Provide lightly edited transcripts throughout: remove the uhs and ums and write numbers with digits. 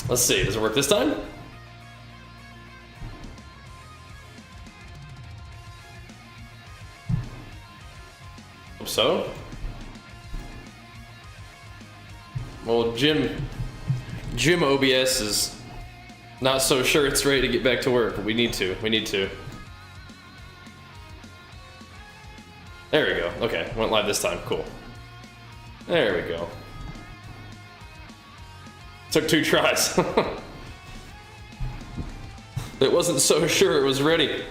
Let's see, does it work this time? Hope so. Well, Jim OBS is not so sure it's ready to get back to work, but we need to. There we go. Okay, went live this time. Cool. There we go. Took 2 tries. It wasn't so sure it was ready.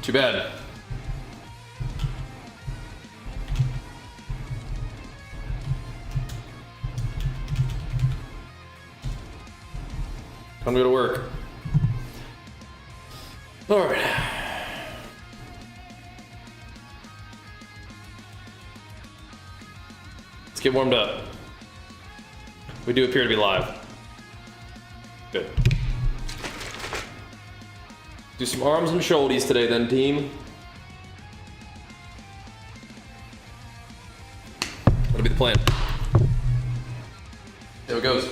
Too bad. Time to go to work. All right. Let's get warmed up. We do appear to be live. Good. Do some arms and shoulders today then, team. That'll be the plan. There it goes.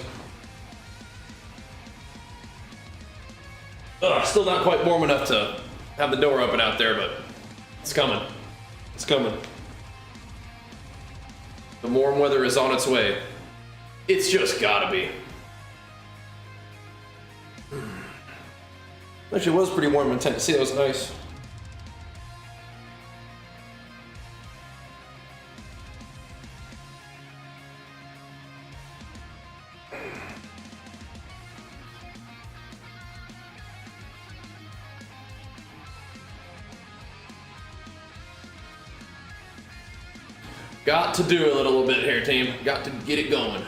Ugh, still not quite warm enough to have the door open out there, but it's coming. It's coming. The warm weather is on its way. It's just gotta be. Actually, it was pretty warm in Tennessee. That was nice. Got to do it a little bit here, team. Got to get it going.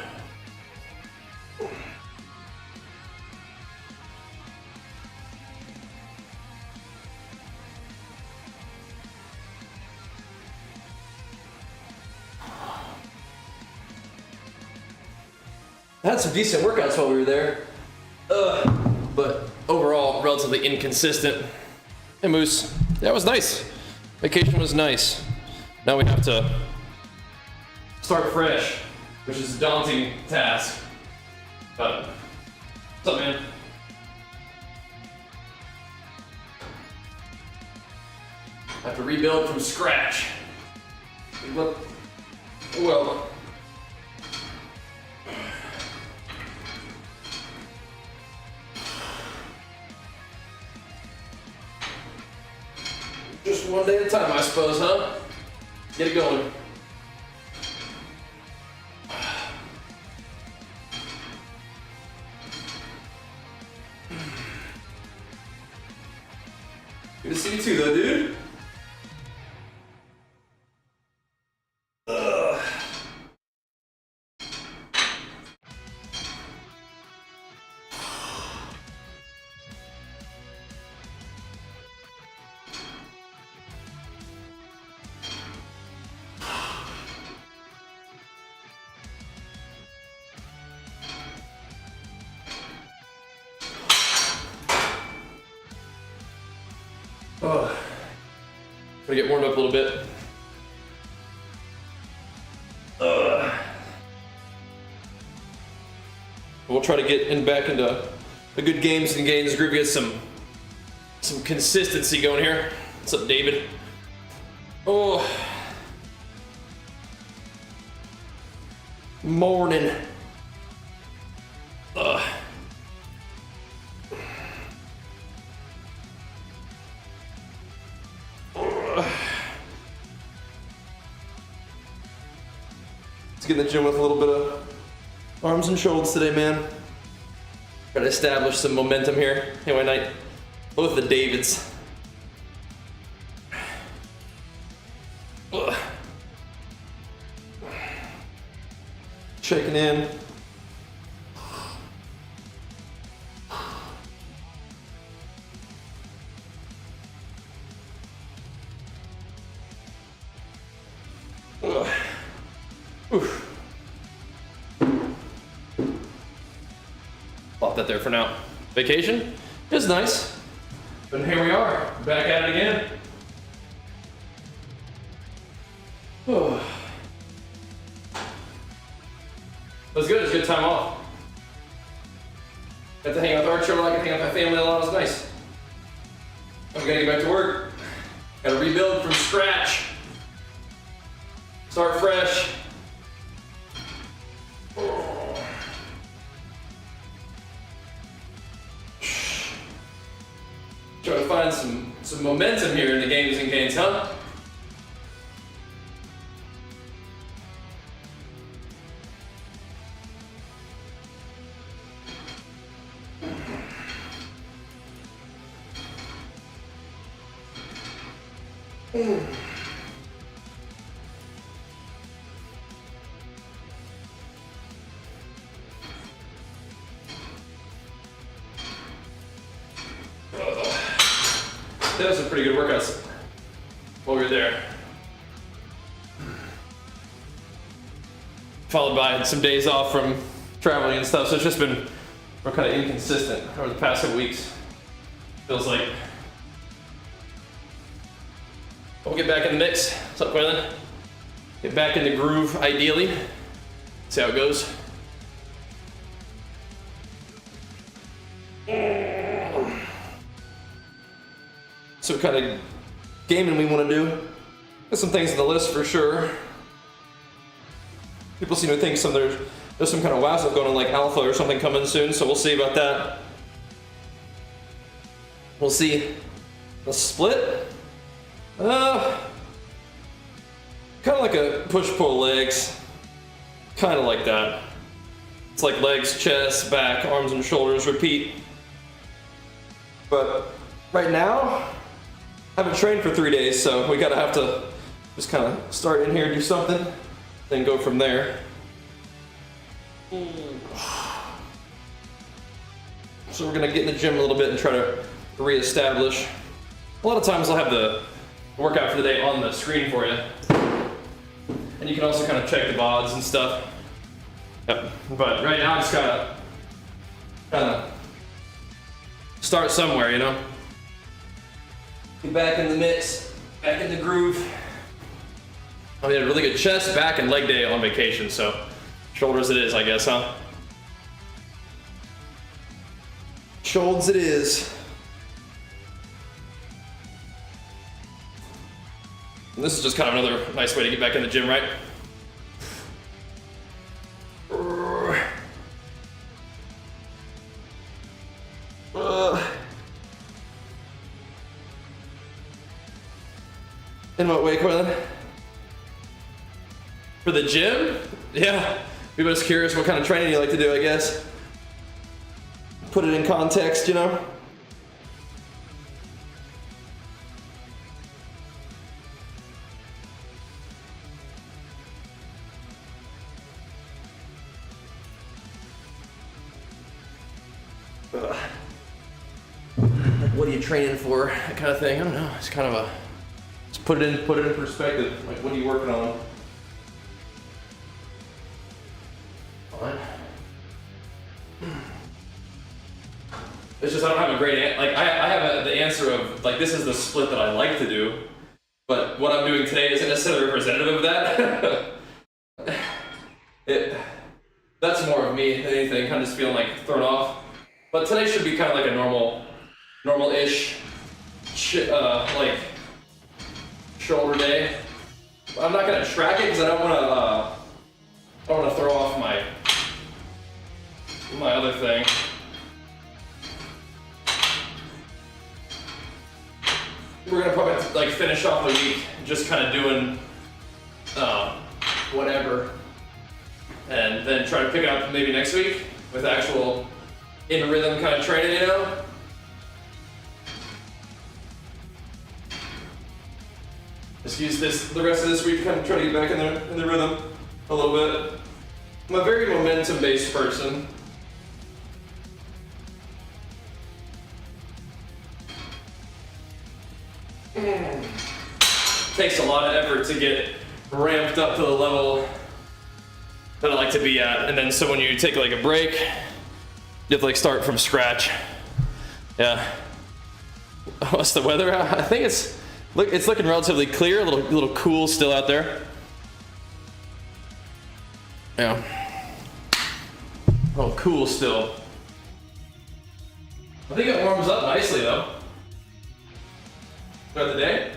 I had some decent workouts while we were there, but overall, relatively inconsistent. Hey, Moose. That was nice. Vacation was nice. Now we have to start fresh, which is a daunting task. But, what's up, man? I have to rebuild from scratch. Well, just one day at a time, I suppose, huh? Get it going. Good to see you too, though, dude. Gonna get warmed up a little bit. We'll try to get back into a good games and gains group. Get some consistency going here. What's up, David? Oh, morning. Let's get in the gym with a little bit of arms and shoulders today, man. Try to establish some momentum here. Anyway, night. Both the Davids. Checking in. Plop that there for now. Vacation is nice, but here we are, back at it again. It was good. It was a good time off. Got to hang out with Archer a lot, got to hang out with my family a lot. It was nice. I'm gonna get back to work. Gotta rebuild from scratch. Start fresh. Try to find some momentum here in the games and gains, huh? That was some pretty good workouts while we were there. Followed by some days off from traveling and stuff, so it's just been, we're kind of inconsistent over the past couple weeks. Feels like. We'll get back in the mix. What's up, Quaylen? Get back in the groove, ideally. See how it goes. So what kind of gaming we want to do? There's some things on the list for sure. People seem to think there's some kind of wow stuff going on, like alpha or something coming soon, so we'll see about that. We'll see. The split? Kind of like a push-pull legs. Kind of like that. It's like legs, chest, back, arms and shoulders, repeat. But right now, I haven't trained for 3 days, so we gotta have to just kind of start in here, do something, then go from there. So we're gonna get in the gym a little bit and try to reestablish. A lot of times I'll have the workout for the day on the screen for you. And you can also kind of check the VODs and stuff. Yep. But right now I just gotta kind of start somewhere, you know? Get back in the mix, back in the groove. I had a really good chest, back, and leg day on vacation, so shoulders it is, I guess, huh? Shoulders it is. And this is just kind of another nice way to get back in the gym, right? In what way, Quaylen? For the gym? Yeah. People are just curious what kind of training you like to do, I guess. Put it in context, you know? What are you training for? That kind of thing. I don't know. It's kind of a, just put it in perspective. Like, what are you working on? Fine. It's just I don't have a great like I have the answer of like this is the split that I like to do, but what I'm doing today isn't necessarily representative of that. That's more of me than anything. I'm just feeling like thrown off. But today should be kind of like a normal-ish, like shoulder day. I'm not gonna track it because I don't want to throw off my other thing. We're gonna probably like finish off the week just kind of doing whatever, and then try to pick it up maybe next week with actual in rhythm kind of training, you know. Just use the rest of this week to kind of try to get back in the rhythm a little bit. I'm a very momentum-based person. Takes a lot of effort to get ramped up to the level that I like to be at, and then so when you take like a break, you have to like start from scratch. Yeah. What's the weather? I think it's looking relatively clear, a little cool still out there. Yeah. A little cool still. I think it warms up nicely though. Throughout the day.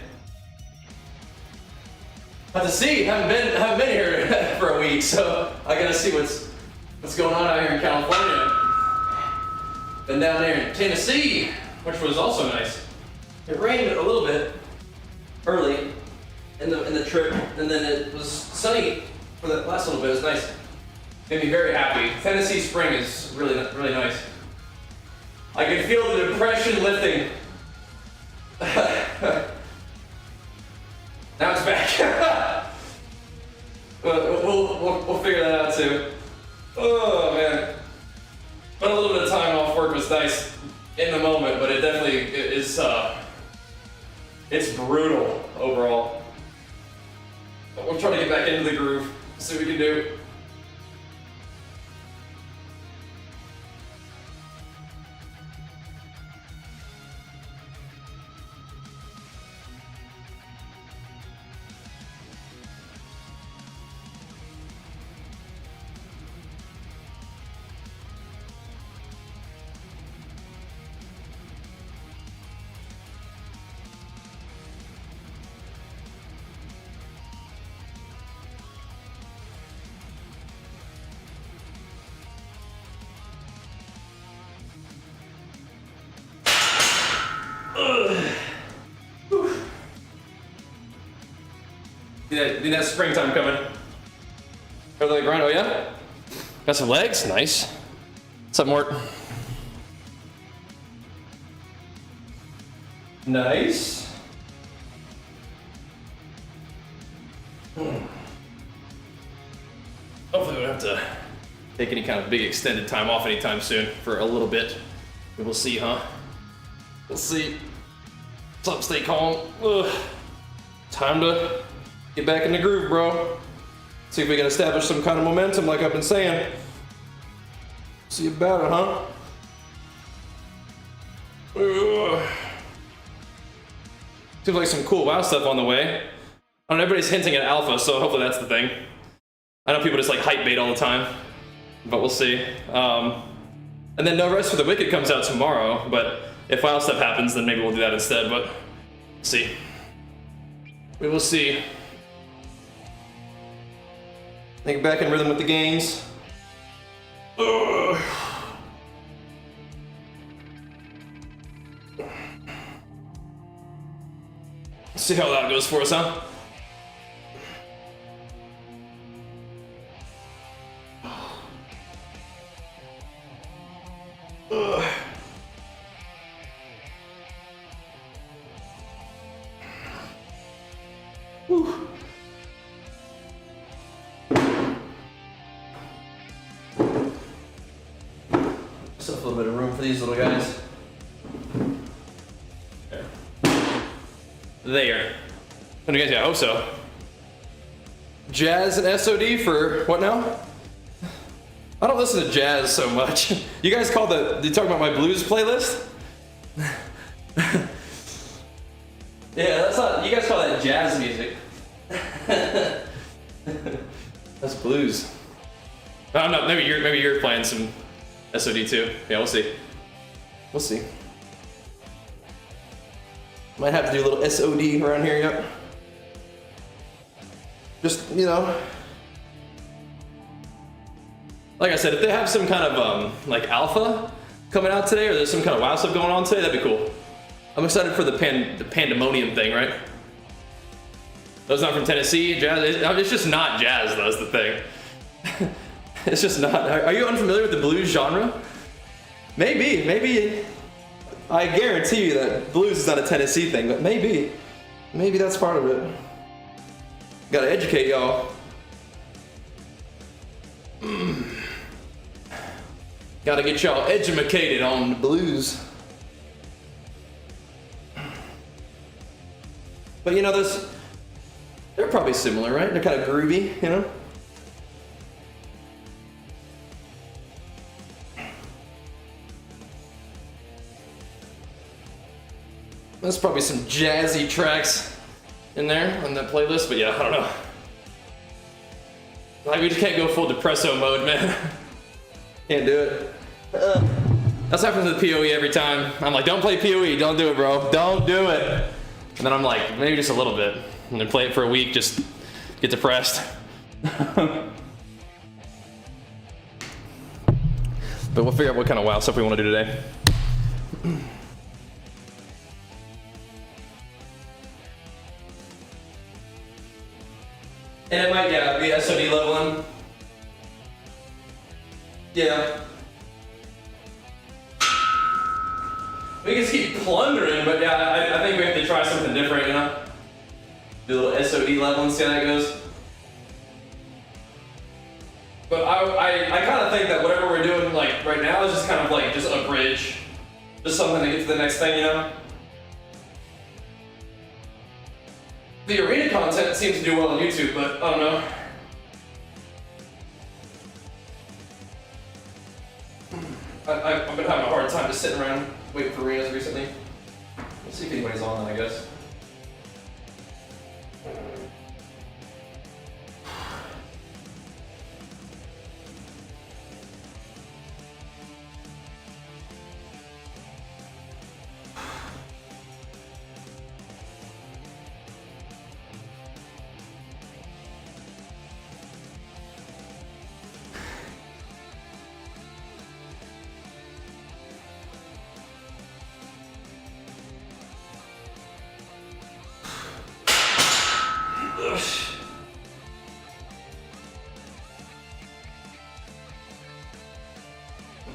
Have to see. Haven't been here for a week, so I gotta see what's going on out here in California. Been down there in Tennessee, which was also nice. It rained a little bit early in the trip, and then it was sunny for the last little bit. It was nice. Made me very happy. Tennessee spring is really nice. I can feel the depression lifting. Now it's back. we'll figure that out too. Oh man. But a little bit of time off work was nice in the moment, but it definitely is. It's brutal overall. But we'll try to get back into the groove. See what we can do. Think that's springtime coming. Further the grind, oh yeah? Got some legs, nice. What's up, Mort? Nice. Hopefully we don't have to take any kind of big extended time off anytime soon for a little bit. We will see, huh? We'll see. What's up, stay calm. Ugh. Time to get back in the groove, bro. See if we can establish some kind of momentum like I've been saying. See about it, huh? Ugh. Seems like some cool wow stuff on the way. I don't know, everybody's hinting at alpha, so hopefully that's the thing. I know people just like hype bait all the time, but we'll see. And then No Rest for the Wicked comes out tomorrow, but if wow stuff happens, then maybe we'll do that instead, but see. We will see. Get back in rhythm with the gains. Ugh. See how that goes for us, huh? Ugh. Whew. Just a little bit of room for these little guys. There. What do you guys got? Oh, so. Jazz and SOD for what now? I don't listen to jazz so much. You guys call you talking about my blues playlist? Yeah, that's not, you guys call that jazz music. That's blues. I don't know, maybe you're playing some SOD too. Yeah, we'll see. We'll see. Might have to do a little SOD around here, yep. Just, you know. Like I said, if they have some kind of like alpha coming out today, or there's some kind of wow stuff going on today, that'd be cool. I'm excited for the pandemonium thing, right? That's not from Tennessee, jazz. It's just not jazz, though, is the thing. It's just not. Are you unfamiliar with the blues genre? Maybe. I guarantee you that blues is not a Tennessee thing, but maybe that's part of it. Gotta educate y'all. Gotta get y'all educated on the blues. But you know, they're probably similar, right? They're kind of groovy, you know? There's probably some jazzy tracks in there on that playlist, but yeah, I don't know. Like, we just can't go full depresso mode, man. Can't do it. That's what happens with PoE every time. I'm like, don't play PoE, don't do it, bro. Don't do it. And then I'm like, maybe just a little bit. And then play it for a week, just get depressed. But we'll figure out what kind of WoW stuff we want to do today. And it might, yeah, be SOD leveling. Yeah. We can just keep plundering, but yeah, I think we have to try something different, you know? Do a little SOD level and see how that goes. But I kind of think that whatever we're doing like right now is just kind of like just a bridge. Just something to get to the next thing, you know? The arena content seems to do well on YouTube, but I don't know. I've been having a hard time just sitting around waiting for arenas recently. We'll see if anybody's on then, I guess.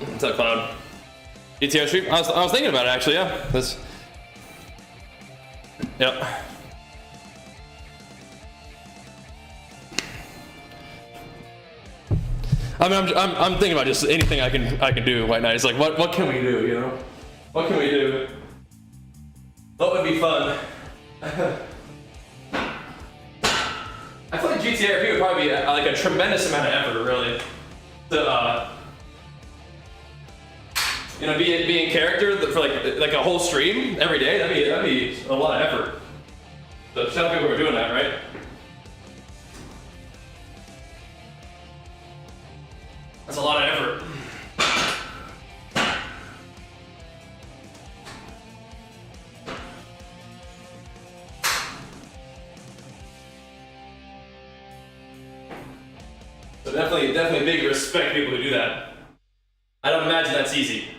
What's up, Cloud? GTO stream? I was thinking about it actually, yeah. This. Yep. I mean, I'm thinking about just anything I can do right now. It's like, what can we do, you know? What can we do? What would be fun? I feel like GTRP would probably be like a tremendous amount of effort, really, to you know, be in character for like a whole stream every day. That'd be a lot of effort. So shout out to people who are doing that, right? That's a lot of effort. So definitely big respect to people who do that. I don't imagine that's easy.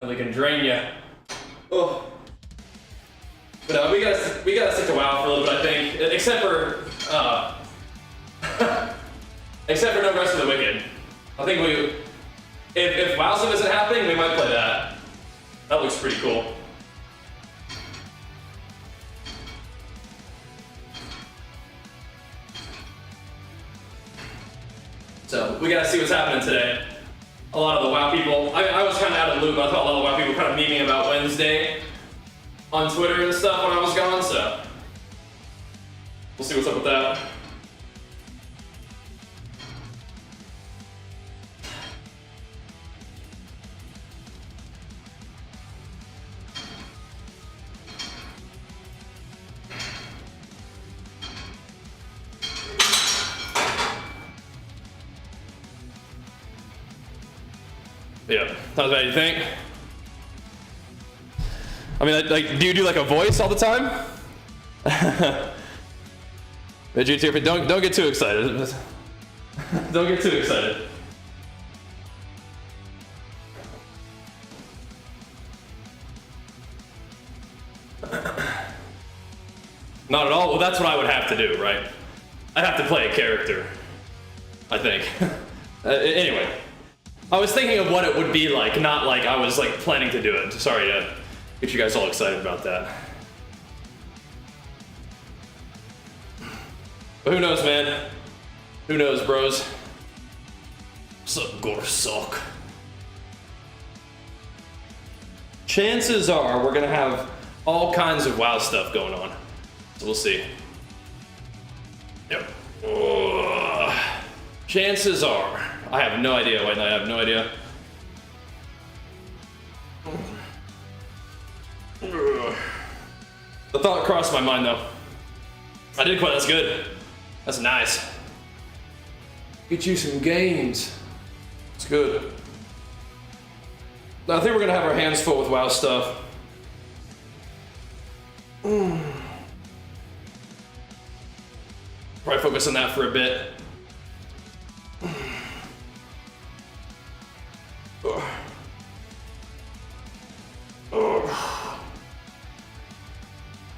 They can drain you. Oh. But we gotta stick to WoW for a little bit, I think. Except for No Rest for the Wicked. I think if WoW stuff isn't happening, we might play that. That looks pretty cool. So we gotta see what's happening today. A lot of the WoW people, I was kind of out of the loop. I thought a lot of the WoW people were kind of memeing about Wednesday on Twitter and stuff when I was gone, so we'll see what's up with that. Yeah, not as bad as you think. I mean, like, do you do like a voice all the time? But GTR, don't get too excited. Don't get too excited. Not at all. Well, that's what I would have to do, right? I'd have to play a character, I think. Anyway. I was thinking of what it would be like, not like I was like planning to do it. Sorry to get you guys all excited about that. But who knows, man? Who knows, bros? What's up, Gorsok? Chances are we're gonna have all kinds of WoW stuff going on. So we'll see. Yep. Chances are. I have no idea, White Knight, I have no idea. The thought crossed my mind though. I did quite, that's good. That's nice. Get you some gains. It's good. I think we're gonna have our hands full with WoW stuff. Probably focus on that for a bit.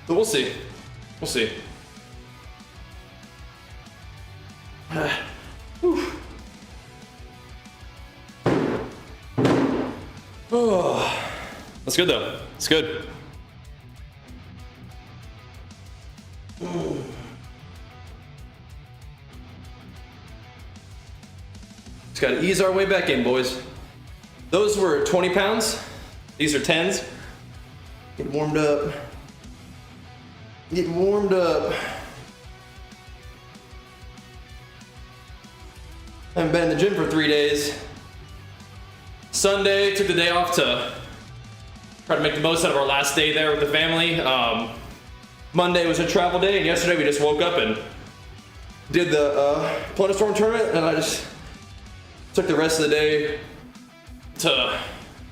But we'll see. We'll see. Oh, that's good though. It's good. Just gotta ease our way back in, boys. Those were 20 pounds. These are 10s. Get warmed up. Get warmed up. Haven't been in the gym for 3 days. Sunday, took the day off to try to make the most out of our last day there with the family. Monday was a travel day, and yesterday we just woke up and did the Planet Storm tournament, and I just took the rest of the day to,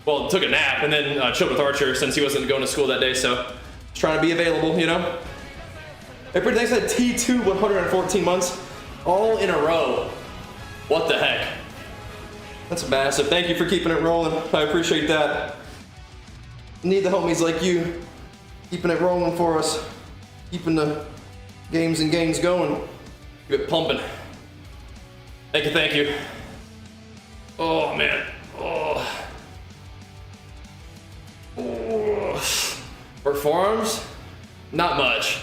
well, took a nap and then chilled with Archer since he wasn't going to school that day, so just trying to be available, you know? Everybody thanks that T2 114 months all in a row. What the heck? That's massive. Thank you for keeping it rolling. I appreciate that. Need the homies like you keeping it rolling for us, keeping the games and gangs going. Keep it pumping. Thank you, thank you. Oh man. Oh. Oh. For forearms? Not much.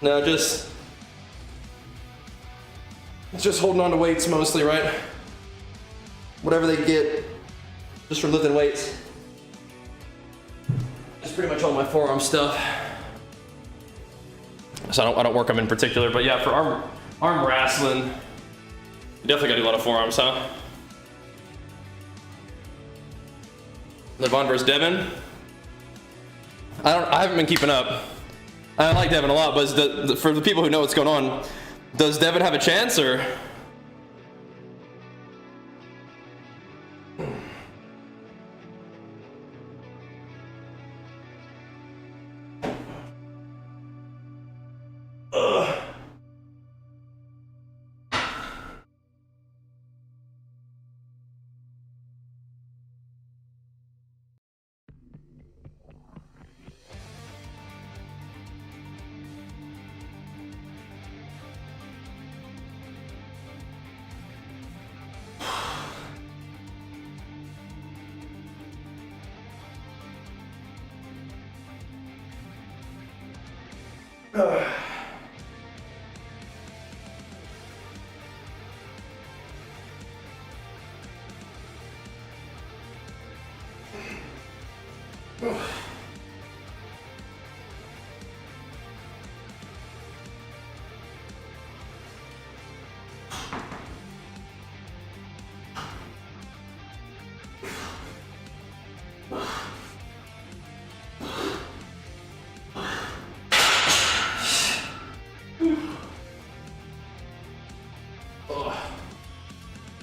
No, just holding on to weights mostly, right? Whatever they get just from lifting weights. That's pretty much all my forearm stuff. So I don't work them in particular, but yeah, for arm wrestling, you definitely gotta do a lot of forearms, huh? Levon versus Devin. I haven't been keeping up. I like Devin a lot, but for the people who know what's going on, does Devin have a chance or?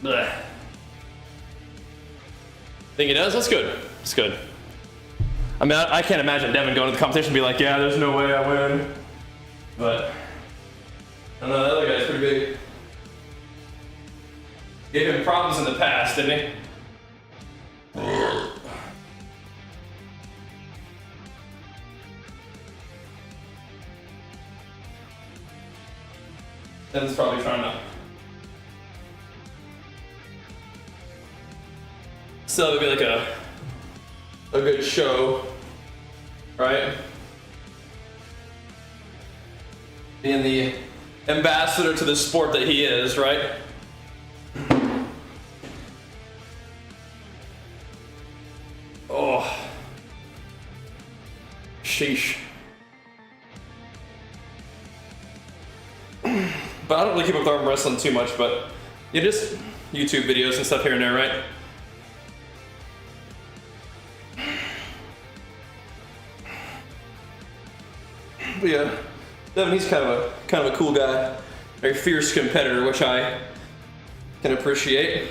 Blech. Think he does? That's good. That's good. I mean, I can't imagine Devin going to the competition and be like, yeah, there's no way I win. But I don't know, that other guy's pretty big. Gave him problems in the past, didn't he? Devin's probably trying to so it'd be like a good show, right? Being the ambassador to the sport that he is, right? Oh, sheesh. But I don't really keep up with arm wrestling too much, but yeah, just YouTube videos and stuff here and there, right? But yeah, Devin, he's kind of a cool guy, very fierce competitor, which I can appreciate.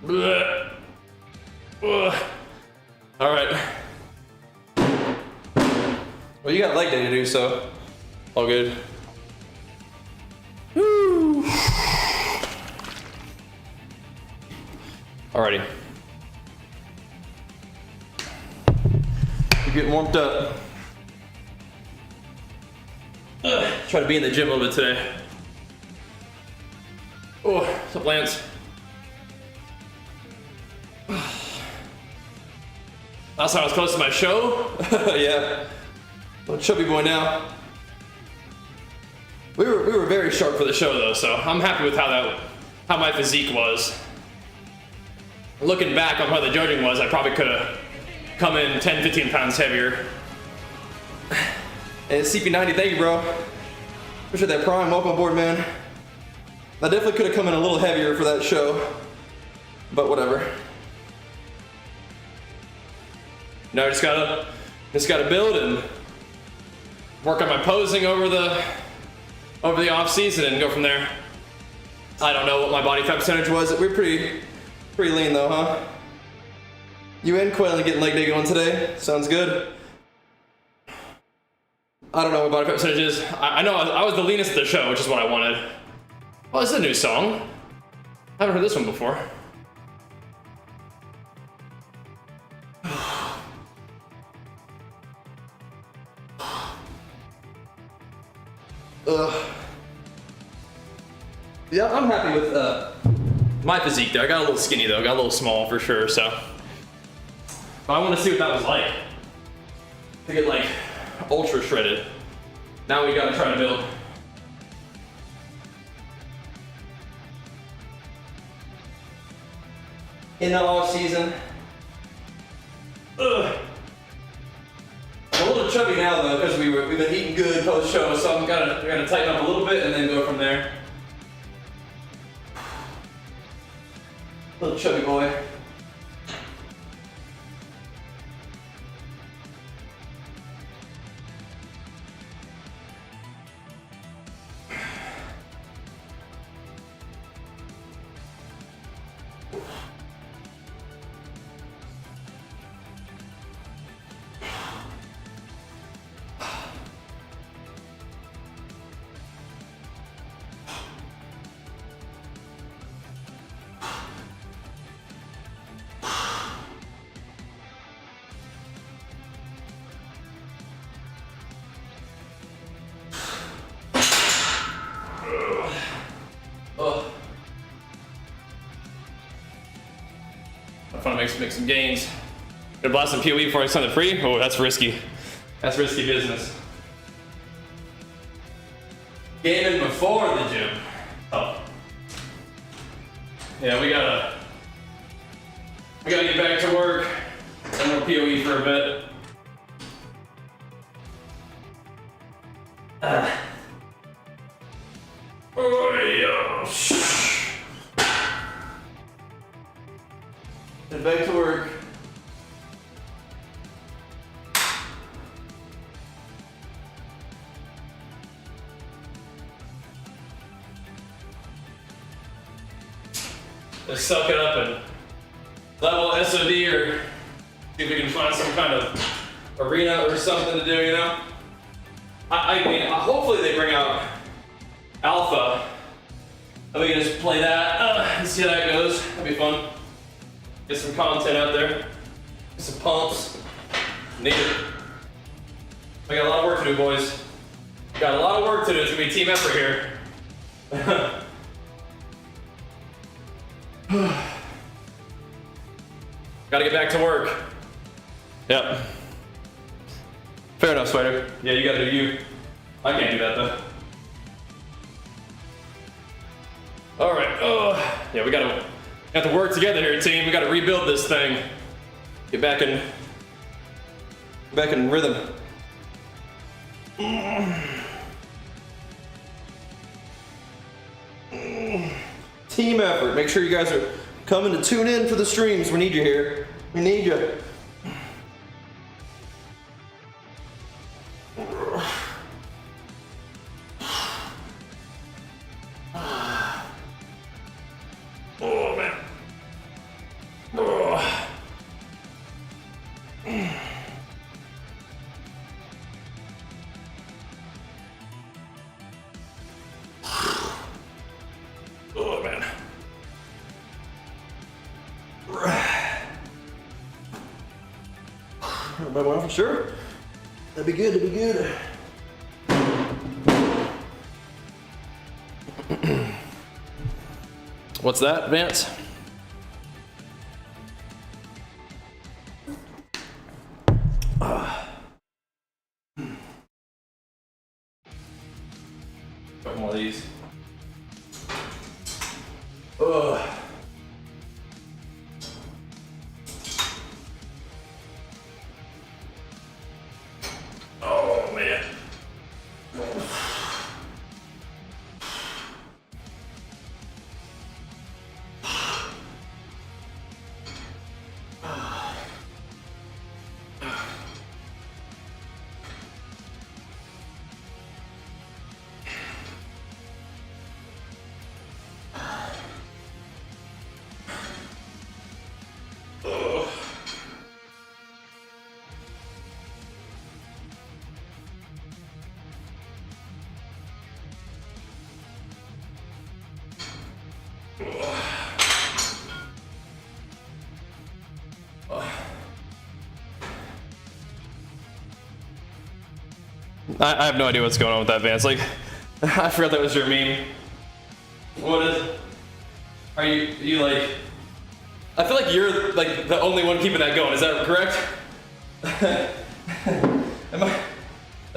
Blech. Ugh. All right. Well, you got leg day to do, so all good. Woo. Alrighty. We're getting warmed up. Try to be in the gym a little bit today. Oh, what's up, Lance? Last time I was close to my show. Yeah. Little chubby boy now. We were very sharp for the show though, so I'm happy with how my physique was. Looking back on how the judging was, I probably could have come in 10, 15 pounds heavier. And CP90, thank you, bro. Appreciate that Prime. Welcome aboard, man. I definitely could have come in a little heavier for that show, but whatever. Now I just gotta build and work on my posing over the off season and go from there. I don't know what my body fat percentage was. We're pretty lean though, huh? You and Quail getting leg day going today. Sounds good. I don't know what body fat percentage is. I know I was the leanest of the show, which is what I wanted. Oh, this is a new song. I haven't heard this one before. Yeah, I'm happy with my physique there. I got a little skinny though, got a little small for sure, so. But I want to see what that was like. To get like ultra shredded. Now we gotta try to build. In the off season. I'm a little chubby now though, because we've been eating good post show, so we're gonna tighten up a little bit and then go from there. Little chubby boy. Fun to make some gains. Gonna blast some PoE before I sign the free? Oh, that's risky. That's risky business. Gaming before the gym. Oh. Yeah, we gotta get back to work. And more PoE for a bit. Oh, yeah. Get back to work. Just suck it up and level SOD or see if we can find some kind of arena or something to do, you know? I mean, hopefully they bring out Alpha and we can just play that and see how that goes. That'd be fun. Get some content out there. Get some pumps. Need it. We got a lot of work to do, boys. Got a lot of work to do. It's gonna be a team effort here. Gotta get back to work. Yep. Fair enough, Spider. Yeah, you gotta do you. I can't do that though. All right. Oh, yeah, we have to work together here, team. We gotta rebuild this thing. Get back in rhythm. Team effort. Make sure you guys are coming to tune in for the streams. We need you here. We need you. Oh man. Everybody want for sure? That'd be good, that'd be good. What's that, Vance? Got more of these. Ugh. Oh man. I have no idea what's going on with that, Vance. Like, I forgot that was your meme. What is? Are you like? I feel like you're like the only one keeping that going. Is that correct? Am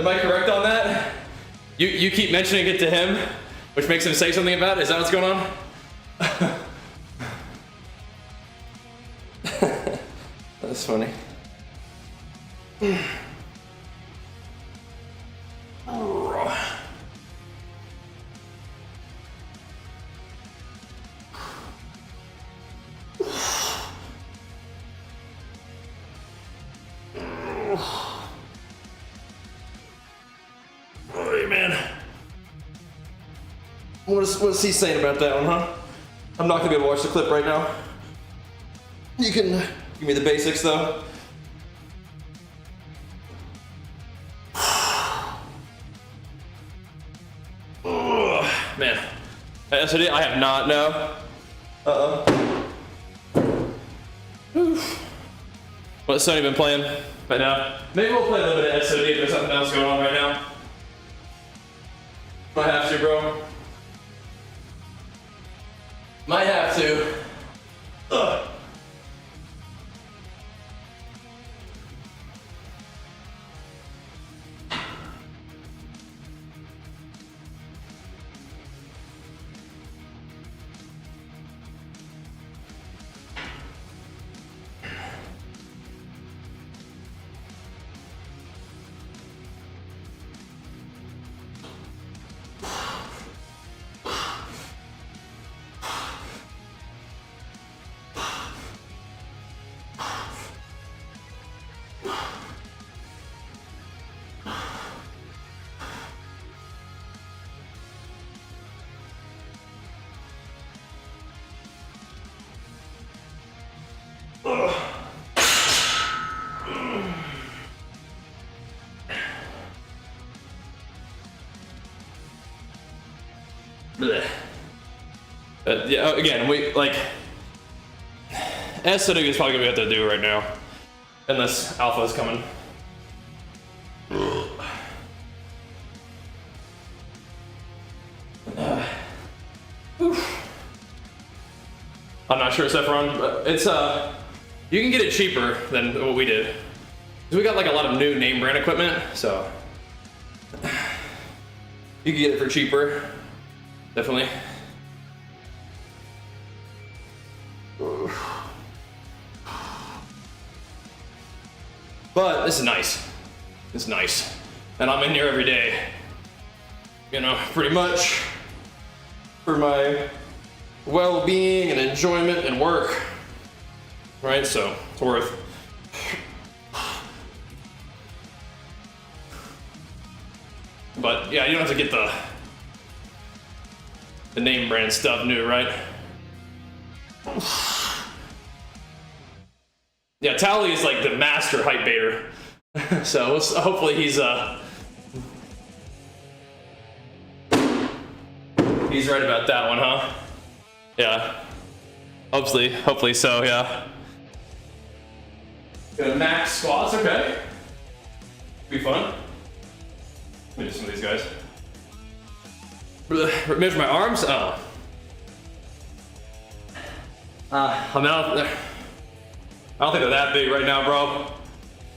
I correct on that? You keep mentioning it to him, which makes him say something about it. Is that what's going on? That's funny. Hey man, what's he saying about that one, huh? I'm not gonna be able to watch the clip right now. You can give me the basics though. Man, SOD, I have not, no. What's Sony been playing right now? Maybe we'll play a little bit of SOD if there's something else going on right now. Might have to, bro. Might have to. Ugh. Yeah, again, we like SOD is probably gonna be what to do right now, unless Alpha is coming. I'm not sure, Sephiron, but it's you can get it cheaper than what we did. 'Cause we got like a lot of new name brand equipment, so you can get it for cheaper, definitely. But this is nice. It's nice. And I'm in here every day, you know, pretty much for my well-being and enjoyment and work, right? So it's worth. But yeah, you don't have to get the name brand stuff new, right? Yeah, Tally is like the master hype baiter. So hopefully he's right about that one, huh? Yeah. Hopefully so, yeah. Gonna max squats, okay. Be fun. Let me do some of these guys. Measure my arms? Oh. I mean, I don't think they're that big right now, bro.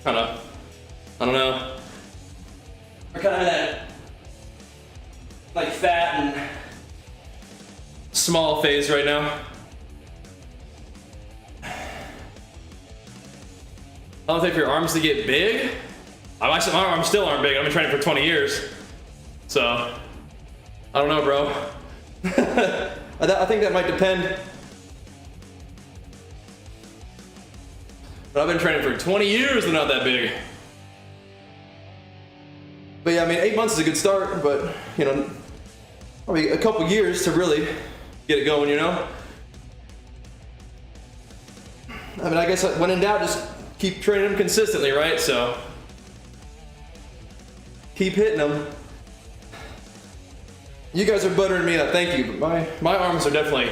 Kinda, I don't know. They're kinda that, like, fat and small phase right now. I don't think for your arms to get big. My arms still aren't big. I've been training for 20 years. So, I don't know, bro. I think that might depend. But I've been training for 20 years, they're not that big. But yeah, I mean, 8 months is a good start, but, you know, probably a couple years to really get it going, you know? I mean, I guess when in doubt, just keep training them consistently, right? So, keep hitting them. You guys are buttering me up, thank you, but my arms are definitely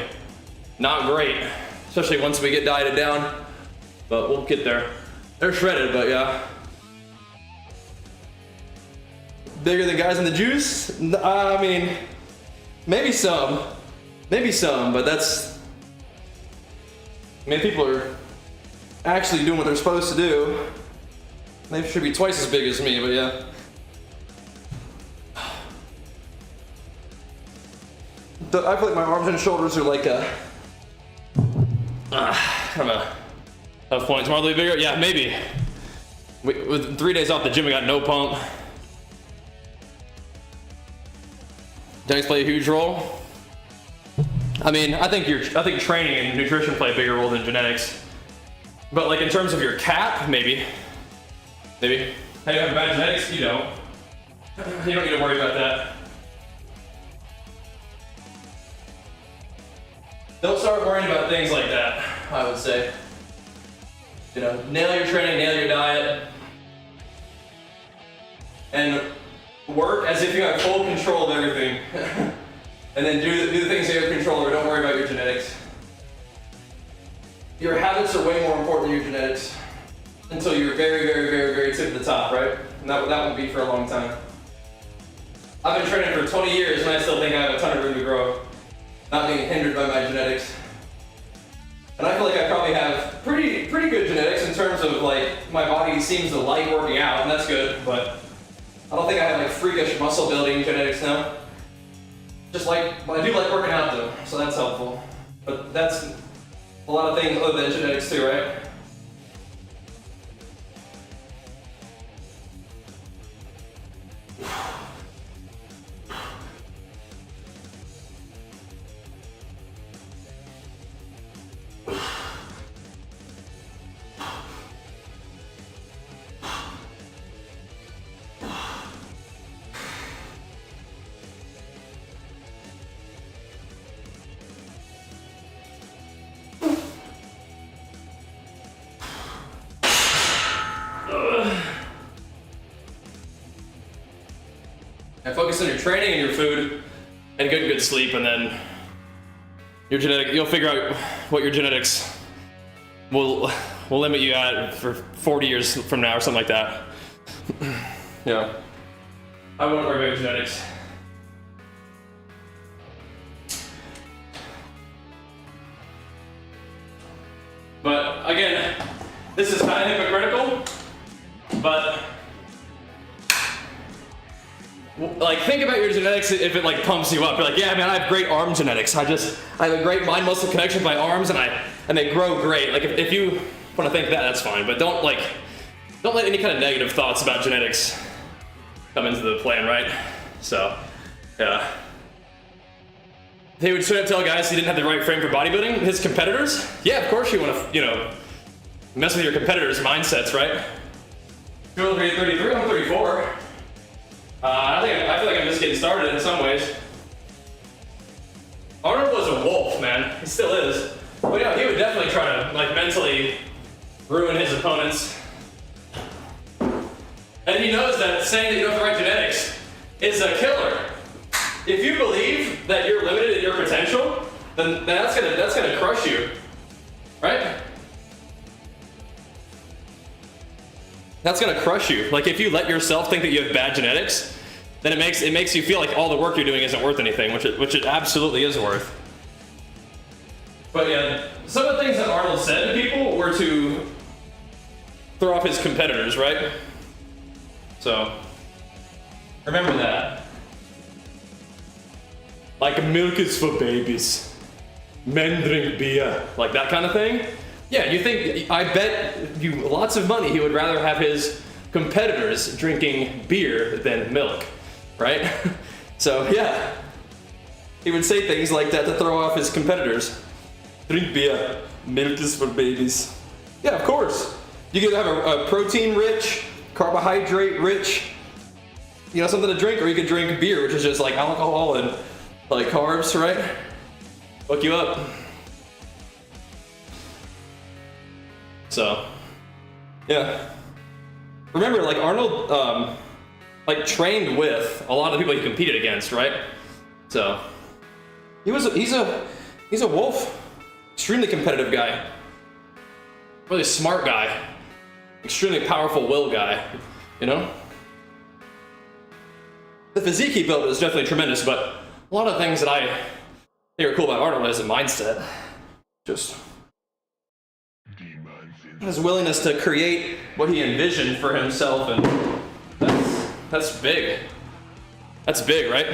not great, especially once we get dieted down. But we'll get there. They're shredded, but yeah. Bigger than guys in the juice? I mean, maybe some, but that's, I mean, people are actually doing what they're supposed to do. They should be twice as big as me, but yeah. I feel like my arms and shoulders are like kind of a tough point. Tomorrow they'll be bigger? Yeah, maybe. With 3 days off the gym, we got no pump. Genetics play a huge role. I mean, I think training and nutrition play a bigger role than genetics. But like in terms of your cap, maybe. Hey, you have bad genetics? You don't. You don't need to worry about that. Don't start worrying about things like that, I would say. You know, nail your training, nail your diet, and work as if you have full control of everything. And then do the things you have control over. Don't worry about your genetics. Your habits are way more important than your genetics until you're very, very, very, very tip of the top, right? And that won't be for a long time. I've been training for 20 years and I still think I have a ton of room to grow, not being hindered by my genetics. And I feel like I probably have pretty good genetics in terms of like my body seems to like working out, and that's good, but I don't think I have like freakish muscle building genetics now. Just like, but I do like working out though, so that's helpful. But that's a lot of things other than genetics too, right? And focus on your training and your food and good sleep, and then you'll figure out what your genetics will limit you at for 40 years from now or something like that. Yeah. I wouldn't worry about genetics. But again, this is kind of hypocritical, but like, think about your genetics if it like pumps you up. You're like, yeah, man, I have great arm genetics. I have a great mind-muscle connection with my arms, and they grow great. Like, if you want to think that, that's fine. But don't let any kind of negative thoughts about genetics come into the plan, right? So, yeah. He would straight up tell guys he didn't have the right frame for bodybuilding. His competitors, yeah, of course you want to, mess with your competitors' mindsets, right? 33, I'm 34. I feel like I'm just getting started in some ways. Arnold was a wolf, man. He still is. But yeah, he would definitely try to like mentally ruin his opponents. And he knows that saying that you don't have the right genetics is a killer. If you believe that you're limited in your potential, then that's gonna crush you. that's gonna crush you. Like if you let yourself think that you have bad genetics, then it makes you feel like all the work you're doing isn't worth anything, which it absolutely is worth. But yeah, some of the things that Arnold said to people were to throw off his competitors, right? So remember that. Like milk is for babies. Men drink beer. Like that kind of thing. Yeah, I bet you lots of money he would rather have his competitors drinking beer than milk, right? So yeah, he would say things like that to throw off his competitors. Drink beer, milk is for babies. Yeah, of course. You could have a protein-rich, carbohydrate-rich, something to drink, or you could drink beer, which is just like alcohol and like carbs, right? Hook you up. So, yeah. Remember, like Arnold, trained with a lot of the people he competed against, right? So, he's a wolf. Extremely competitive guy. Really smart guy. Extremely powerful will guy, The physique he built was definitely tremendous, but a lot of things that I think are cool about Arnold is his mindset. Just his willingness to create what he envisioned for himself, and that's big. That's big, right?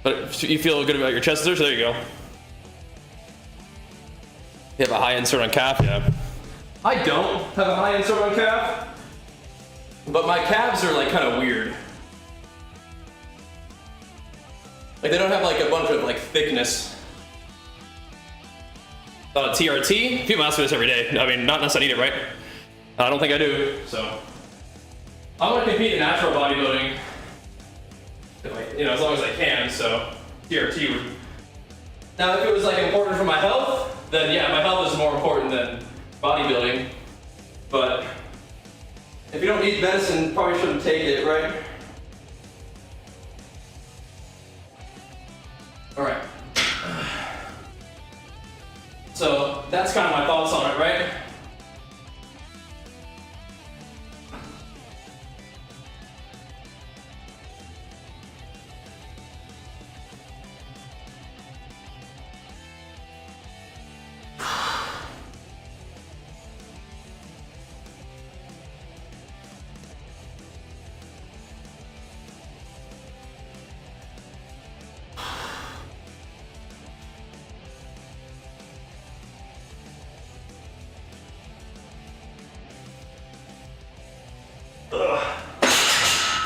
But you feel good about your chest there, so there you go. You have a high insert on calf, yeah. I don't have a high insert on calf, but my calves are like kind of weird. Like they don't have like a bunch of like thickness. On a TRT, people ask me this every day. I mean, not unless I need it, right? I don't think I do, so. I want to compete in natural bodybuilding. As long as I can, so TRT would. Now, if it was like important for my health, then yeah, my health is more important than bodybuilding. But if you don't need medicine, probably shouldn't take it, right? All right. So that's kind of my thoughts on it, right?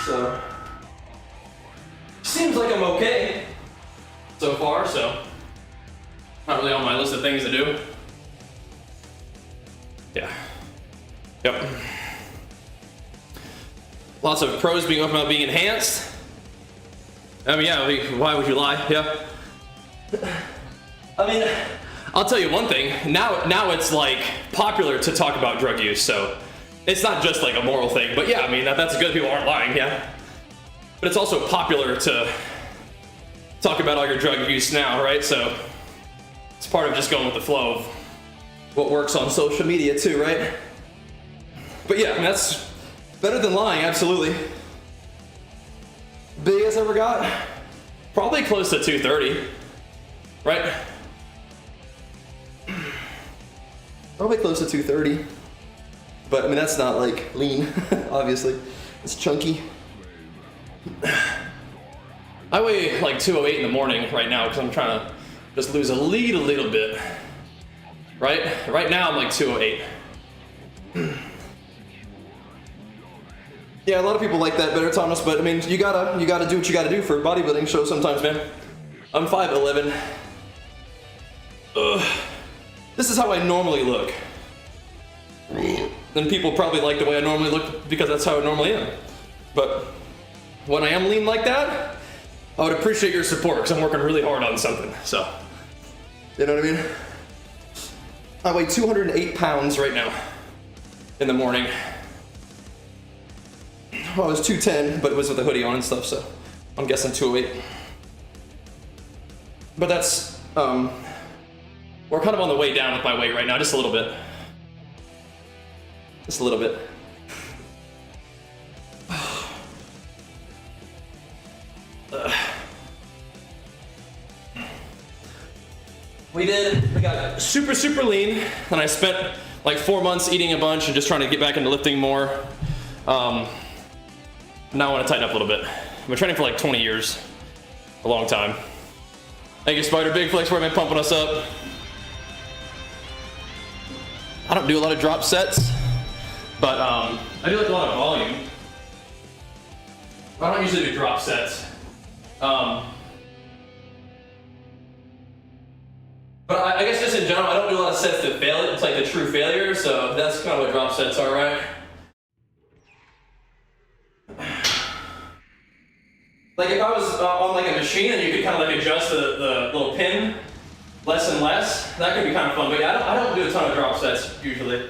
So, seems like I'm okay so far, so not really on my list of things to do. Yeah. Yep. Lots of pros being open about being enhanced. I mean, yeah, why would you lie? Yeah. I mean, I'll tell you one thing. Now it's like popular to talk about drug use, so it's not just like a moral thing, but yeah, I mean, that's good. People aren't lying, yeah. But it's also popular to talk about all your drug use now, right? So it's part of just going with the flow of what works on social media too, right? But yeah, I mean, that's better than lying, absolutely. Biggest I ever got? Probably close to 230, right? Probably close to 230. But I mean, that's not like lean, obviously. It's chunky. I weigh like 208 in the morning right now because I'm trying to just lose a little bit. Right now I'm like 208. Yeah, a lot of people like that better, Thomas, but I mean, you gotta do what you gotta do for a bodybuilding show sometimes, man. I'm 5'11". This is how I normally look. And people probably like the way I normally look because that's how I normally am. But when I am lean like that, I would appreciate your support because I'm working really hard on something, so. You know what I mean? I weigh 208 pounds right now in the morning. Well, I was 210, but it was with a hoodie on and stuff, so I'm guessing 208. But that's, we're kind of on the way down with my weight right now, just a little bit. Just a little bit. We got super lean, and I spent like 4 months eating a bunch and just trying to get back into lifting more. Now I want to tighten up a little bit. I've been training for like 20 years, a long time. Thank you, Spider Big Flex, for pumping us up. I don't do a lot of drop sets, but I do like a lot of volume. I don't usually do drop sets. But I guess just in general, I don't do a lot of sets to fail. It's like the true failure, so that's kind of what drop sets are, right? Like if I was on like a machine and you could kind of like adjust the little pin less and less, that could be kind of fun. But yeah, I don't do a ton of drop sets usually.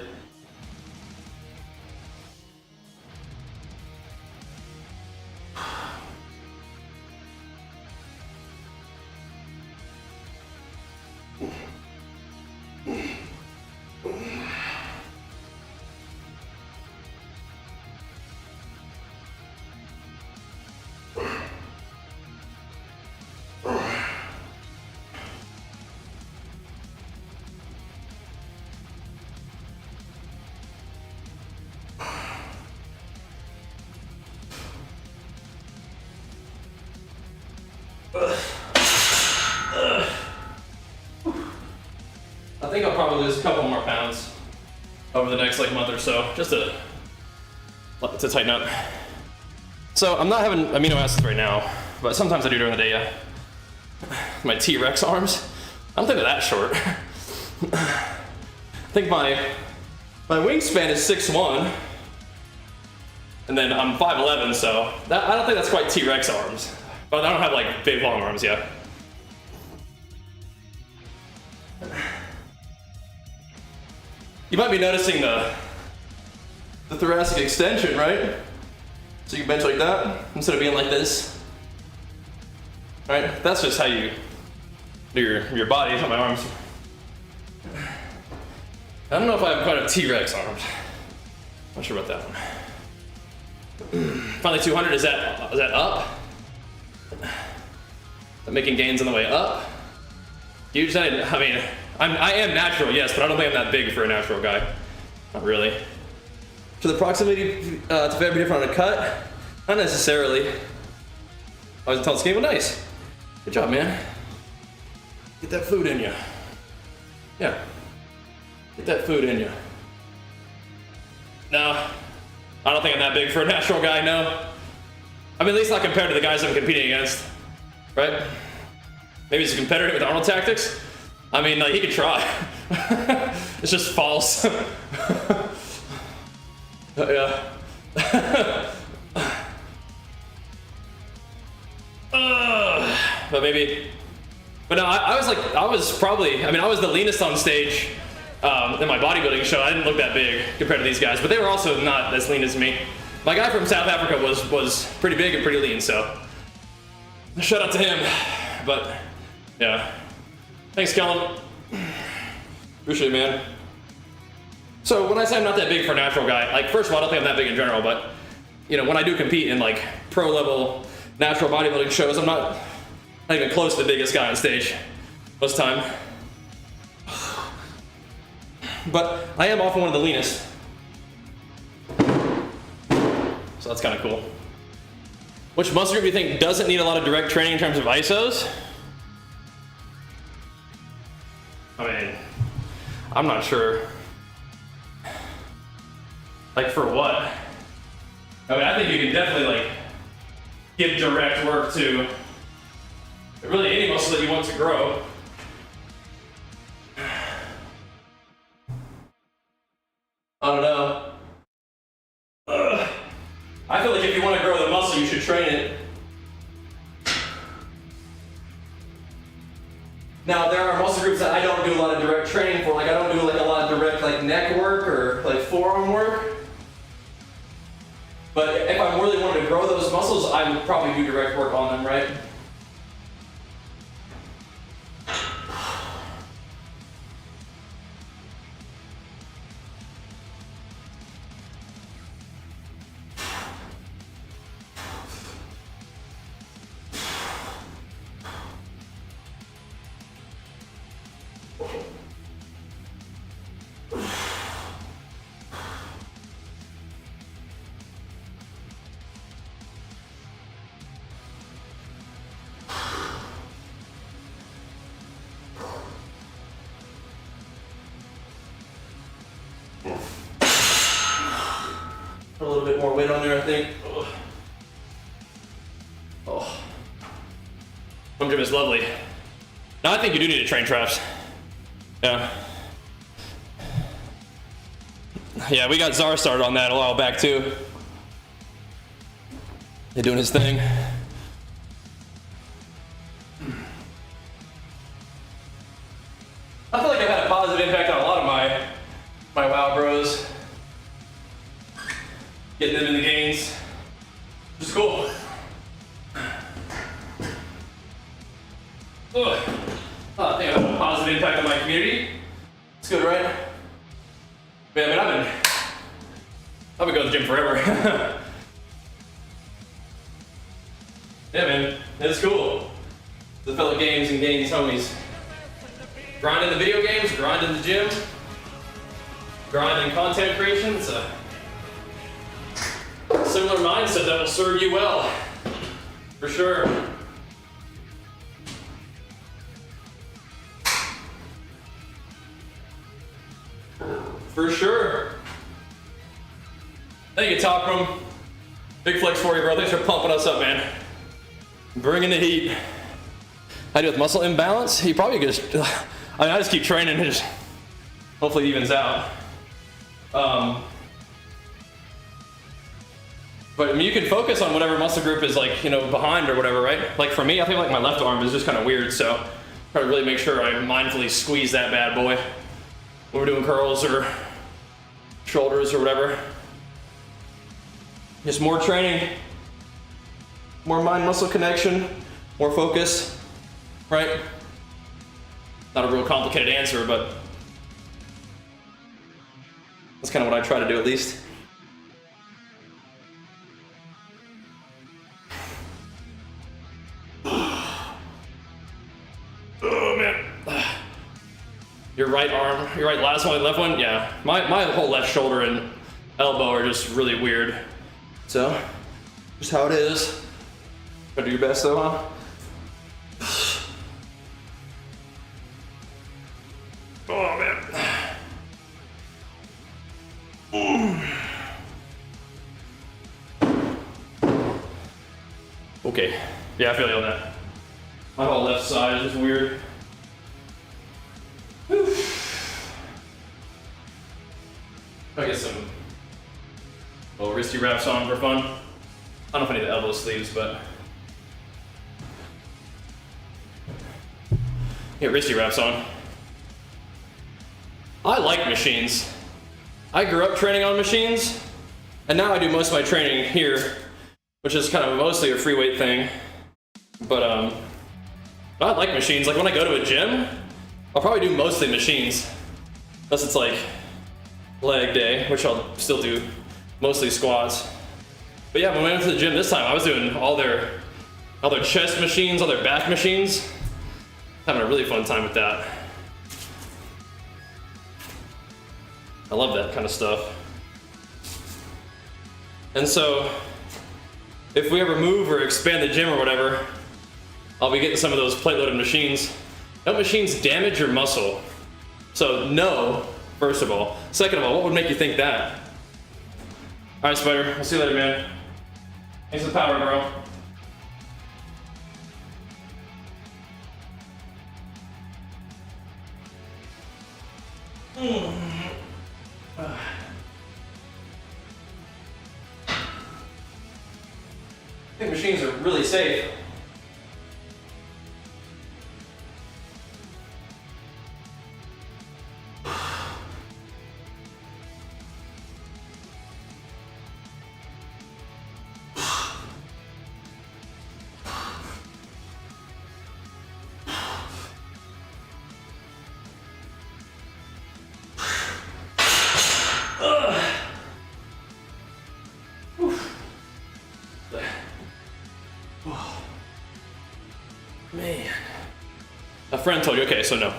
I think I'll probably lose a couple more pounds over the next like month or so, just to tighten up. So I'm not having amino acids right now, but sometimes I do during the day, yeah. My T-Rex arms. I don't think they're that short. I think my wingspan is 6'1", and then I'm 5'11", so I don't think that's quite T-Rex arms. But I don't have like big long arms yet. You might be noticing the thoracic extension, right? So you bench like that instead of being like this. Right? That's just how you do your body, not my arms. I don't know if I have quite a T-Rex arms. Not sure about that one. Finally 200, is that up? I'm making gains on the way up. Huge, I mean, I am natural, yes, but I don't think I'm that big for a natural guy. Not really. For the proximity to fat be different on a cut? Not necessarily. I was telling Skinny, well, nice. Good job, man. Get that food in you. Yeah. Get that food in you. No, I don't think I'm that big for a natural guy, no. I mean, at least not compared to the guys I'm competing against, right? Maybe he's a competitor with Arnold tactics. I mean, like, he could try. It's just false. Yeah. But maybe. But no, I was probably, I mean, I was the leanest on stage in my bodybuilding show. I didn't look that big compared to these guys, but they were also not as lean as me. My guy from South Africa was pretty big and pretty lean, so shout out to him. But yeah, thanks, Kellen. Appreciate it, man. So when I say I'm not that big for a natural guy, like, first of all, I don't think I'm that big in general, but you know, when I do compete in like pro level natural bodybuilding shows, I'm not even close to the biggest guy on stage most of the time. But I am often one of the leanest. So that's kind of cool. Which muscle group do you think doesn't need a lot of direct training in terms of ISOs? I mean, I'm not sure. Like, for what? I mean, I think you can definitely like give direct work to really any muscle that you want to grow. I don't know. I feel like if you want to grow the muscle, you should train it. Now, there are muscle groups that I don't do a lot of direct training for. Like, I don't do like a lot of direct like neck work or like forearm work. But if I'm really wanting to grow those muscles, I would probably do direct work on them, right? Put a little bit more weight on there, I think. Oh. Home gym is lovely. Now I think you do need to train traps. Yeah. Yeah, we got Zara started on that a while back too. He's doing his thing. I feel like I've had a positive impact on a lot of my WoW bros. Getting them in the gains, which is cool. Ugh. Oh, I think I have a positive impact on my community. It's good, right? Yeah, I mean, I've been going to the gym forever. Yeah, man, it's cool. The fellow games and gains homies. Grinding the video games, grinding the gym, grinding content creation. It's a similar mindset that will serve you well, for sure. For sure. Thank you, Top Room. Big flex for you, bro. Thanks for pumping us up, man. Bringing the heat. I do with muscle imbalance. You probably could just, I mean, I just keep training and just hopefully it evens out. But I mean, you can focus on whatever muscle group is like, you know, behind or whatever, right? Like for me, I feel like my left arm is just kind of weird, so try to really make sure I mindfully squeeze that bad boy when we're doing curls or shoulders or whatever. Just more training, more mind-muscle connection, more focus, right? Not a real complicated answer, but that's kind of what I try to do at least. Oh man. Your right arm, your right last one, left one? Yeah. My whole left shoulder and elbow are just really weird. So, just how it is. Gotta do your best though, huh? Oh man. Okay. Yeah, I feel you on that. My whole left side is just weird. Whew. I get some little wristy wraps on for fun. I don't know if I need the elbow sleeves, but get wristy wraps on. I like machines. I grew up training on machines, and now I do most of my training here, which is kind of mostly a free weight thing. But I like machines. Like when I go to a gym, I'll probably do mostly machines, unless it's like leg day, which I'll still do mostly squats. But yeah, when we went to the gym this time, I was doing all their chest machines, all their back machines. Having a really fun time with that. I love that kind of stuff. And so, if we ever move or expand the gym or whatever, I'll be getting some of those plate-loaded machines. Don't machines damage your muscle? So no, first of all. Second of all, what would make you think that? All right, Spider, I'll see you later, man. Thanks for the power, bro. I think machines are really safe. Man. A friend told you, okay, so no.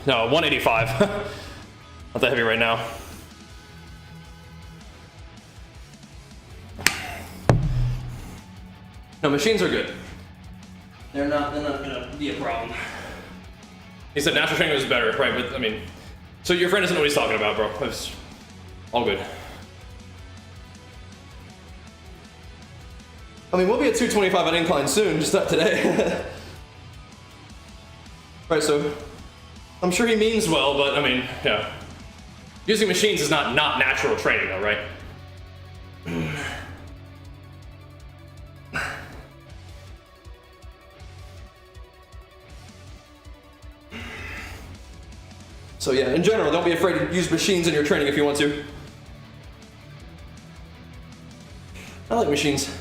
No, 185. Not that heavy right now. No, machines are good. They're not gonna be a problem. He said natural training was better, right? But I mean, So your friend doesn't know what he's talking about, bro. It's all good. I mean, we'll be at 225 on incline soon, just not today. Right, so I'm sure he means well, but I mean, yeah. Using machines is not natural training though, right? So yeah, in general, don't be afraid to use machines in your training if you want to. I like machines.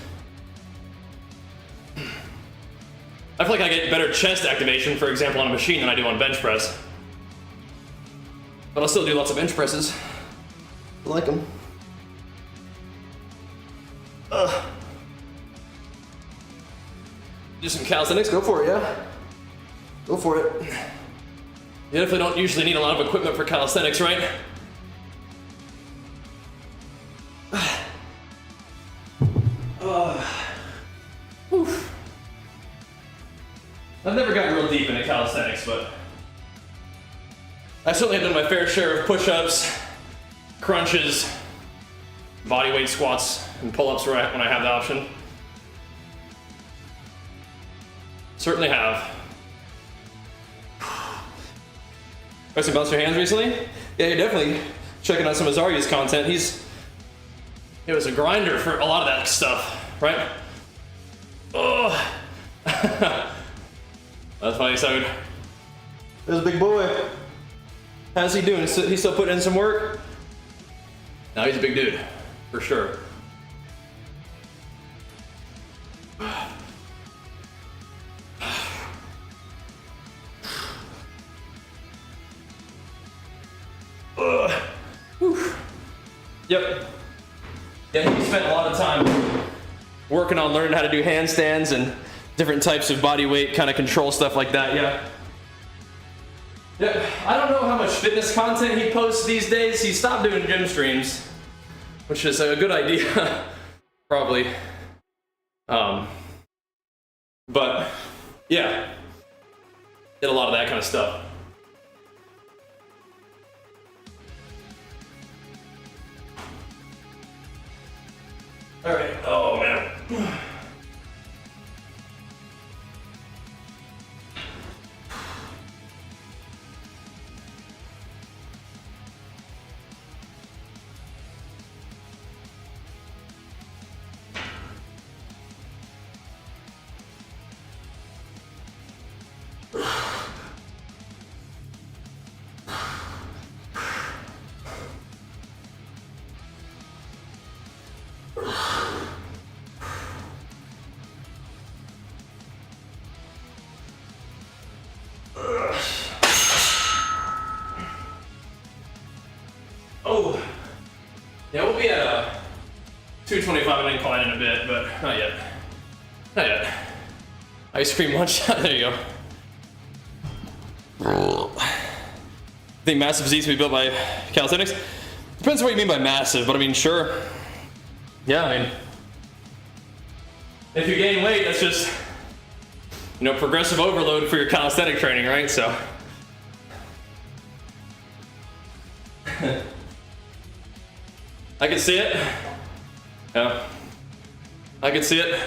I feel like I get better chest activation, for example, on a machine than I do on bench press. But I'll still do lots of bench presses. I like them. Do some calisthenics, go for it, yeah? Go for it. You definitely don't usually need a lot of equipment for calisthenics, right? I've never gotten real deep into calisthenics, but I certainly have done my fair share of push-ups, crunches, body weight squats, and pull-ups when I have the option. Certainly have. Guys, you bounced your hands recently? Yeah, you're definitely checking out some of Zarya's content. He was a grinder for a lot of that stuff, right? Oh. That's funny, so there's a big boy. How's he doing? He's still putting in some work? No, he's a big dude, for sure. Yep. Yeah, he spent a lot of time working on learning how to do handstands and different types of body weight kind of control stuff like that, yeah. Yeah, I don't know how much fitness content he posts these days. He stopped doing gym streams, which is a good idea, probably. But yeah, did a lot of that kind of stuff. All right, oh man. Oh, yeah, we'll be at a 225 an incline in a bit, but not yet. Not yet. Ice cream lunch. There you go. I think massive physiques will be built by calisthenics. Depends on what you mean by massive, but I mean, sure. Yeah, I mean, if you gain weight, that's just, you know, progressive overload for your calisthenic training, right? So. I can see it. Yeah. I can see it.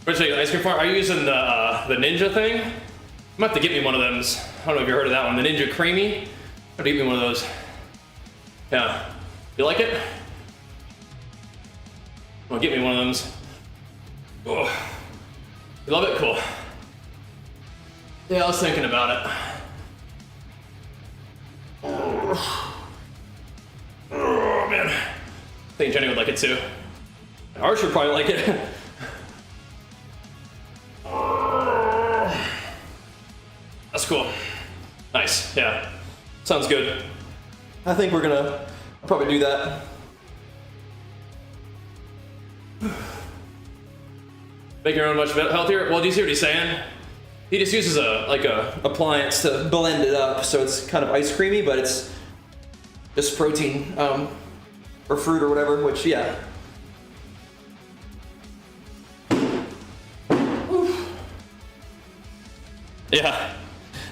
Which ice cream farm? Are you using the Ninja thing? You might have to get me one of those. I don't know if you heard of that one. The Ninja Creamy. I'll get me one of those. Yeah. You like it? Well, get me one of those. Oh. You love it? Cool. Yeah, I was thinking about it. Oh man. I think Jenny would like it too. Archer would probably like it. That's cool. Nice, yeah. Sounds good. I think we're gonna probably do that. Make your own much healthier? Well, do you see what he's saying? He just uses a appliance to blend it up, so it's kind of ice creamy, but it's just protein or fruit or whatever. Which, yeah. Yeah.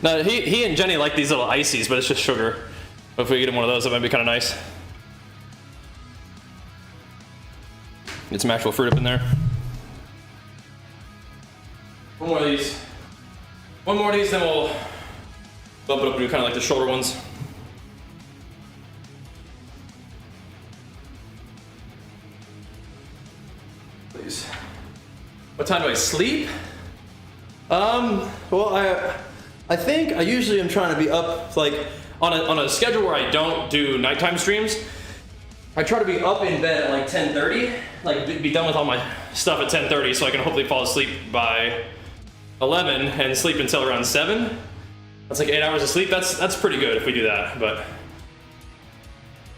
No, he and Jenny like these little ices, but it's just sugar. If we get him one of those, that might be kind of nice. Get some actual fruit up in there. One more of these. One more of these, then we'll bump it up and do kind of like the shoulder ones. Please. What time do I sleep? Well, I think I usually am trying to be up like on a schedule where I don't do nighttime streams. I try to be up in bed at like 10:30, like be done with all my stuff at 10:30, so I can hopefully fall asleep by 11 and sleep until around 7. That's like 8 hours of sleep. That's pretty good if we do that, but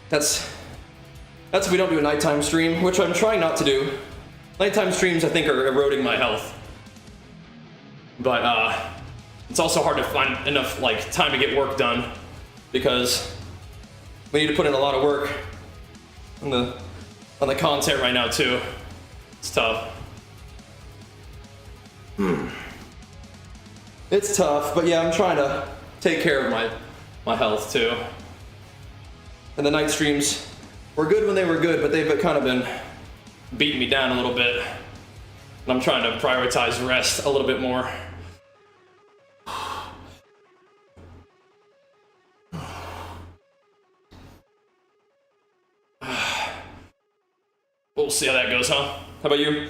that's if we don't do a nighttime stream, which I'm trying not to do. Nighttime streams I think are eroding my health, but it's also hard to find enough like time to get work done because we need to put in a lot of work on the content right now too. It's tough. It's tough, but yeah, I'm trying to take care of my health too. And the night streams were good when they were good, but they've kind of been beating me down a little bit. And I'm trying to prioritize rest a little bit more. We'll see how that goes, huh? How about you?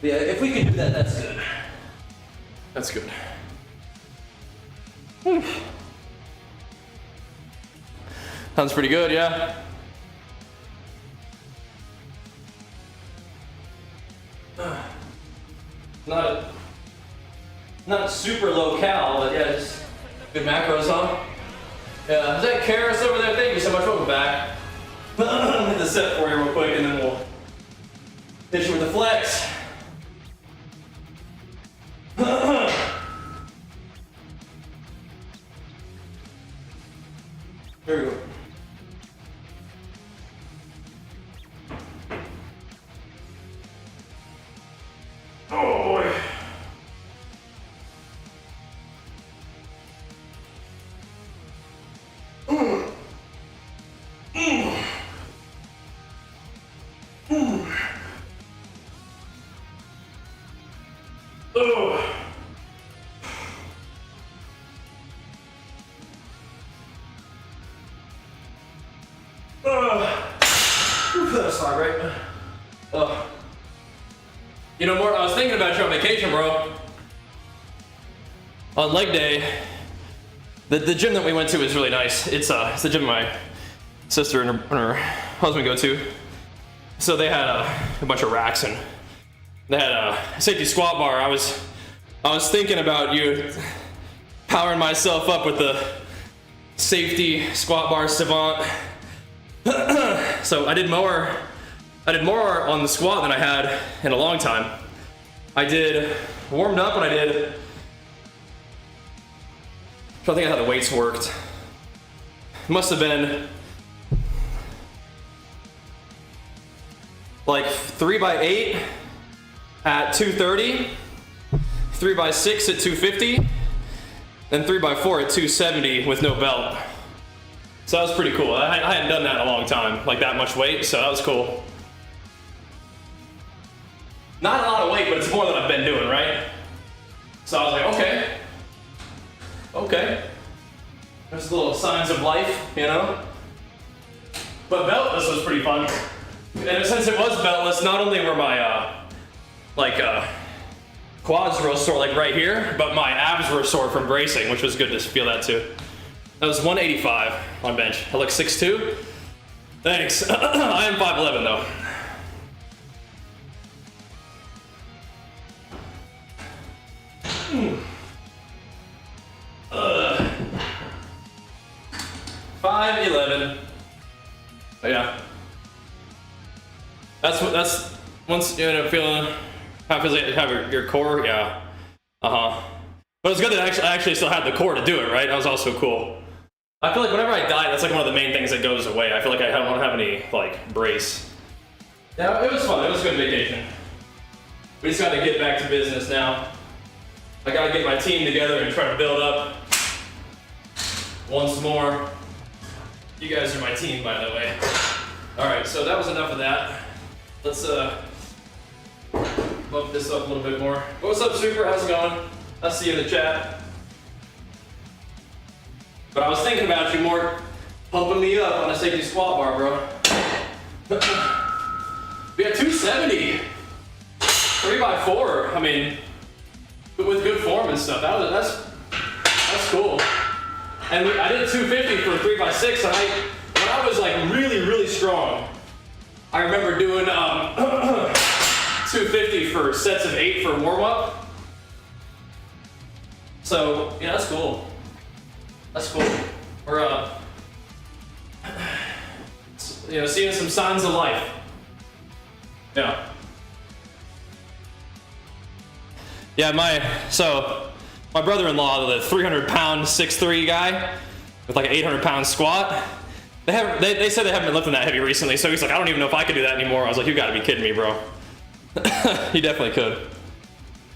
Yeah, if we can do that, that's good. That's good. Sounds pretty good, yeah. Not super low cal, but yeah, just good macros, huh? Yeah, is that Karis over there? Thank you so much. Welcome back. I'll hit the set for you real quick, and then we'll hit you with the flex. There we go. Oh boy. That's fine, right? You know, I was thinking about you on vacation, bro. On leg day, the gym that we went to was really nice. It's the gym my sister and her husband go to. So they had a bunch of racks and they had a safety squat bar. I was thinking about you powering myself up with the safety squat bar savant. So I did more on the squat than I had in a long time. I did warmed up and I don't think how the weights worked. It must have been like 3x8 at 230, 3x6 at 250, and 3x4 at 270 with no belt. So that was pretty cool. I hadn't done that in a long time, like that much weight, so that was cool. Not a lot of weight, but it's more than I've been doing, right? So I was like, okay. There's little signs of life, you know? But beltless was pretty fun. And since it was beltless, not only were my, quads real sore, like right here, but my abs were sore from bracing, which was good to feel that too. That was 185 on bench. I look 6'2". Thanks. I am 5'11" though. Hmm. 5'11". But yeah. That's once you end up feeling how it feels like have your core, yeah. But it's good that I actually still had the core to do it, right? That was also cool. I feel like whenever I diet, that's like one of the main things that goes away. I feel like I don't have any like brace. Yeah, it was fun. It was a good vacation. We just gotta get back to business now. I gotta get my team together and try to build up once more. You guys are my team, by the way. All right, so that was enough of that. Let's bump this up a little bit more. What's up, Super? How's it going? I'll see you in the chat. But I was thinking about you more, pumping me up on a safety squat bar, bro. We had 270, 3x4. I mean, with good form and stuff. That's cool. And I did 250 for 3x6, and when I was like really strong, I remember doing 250 for sets of 8 for warm up. So yeah, that's cool. That's cool. We're seeing some signs of life. Yeah. Yeah, my brother-in-law, the 300-pound 6'3" guy with like an 800-pound squat, they said they haven't been lifting that heavy recently, so he's like, I don't even know if I could do that anymore. I was like, you gotta be kidding me, bro. He definitely could.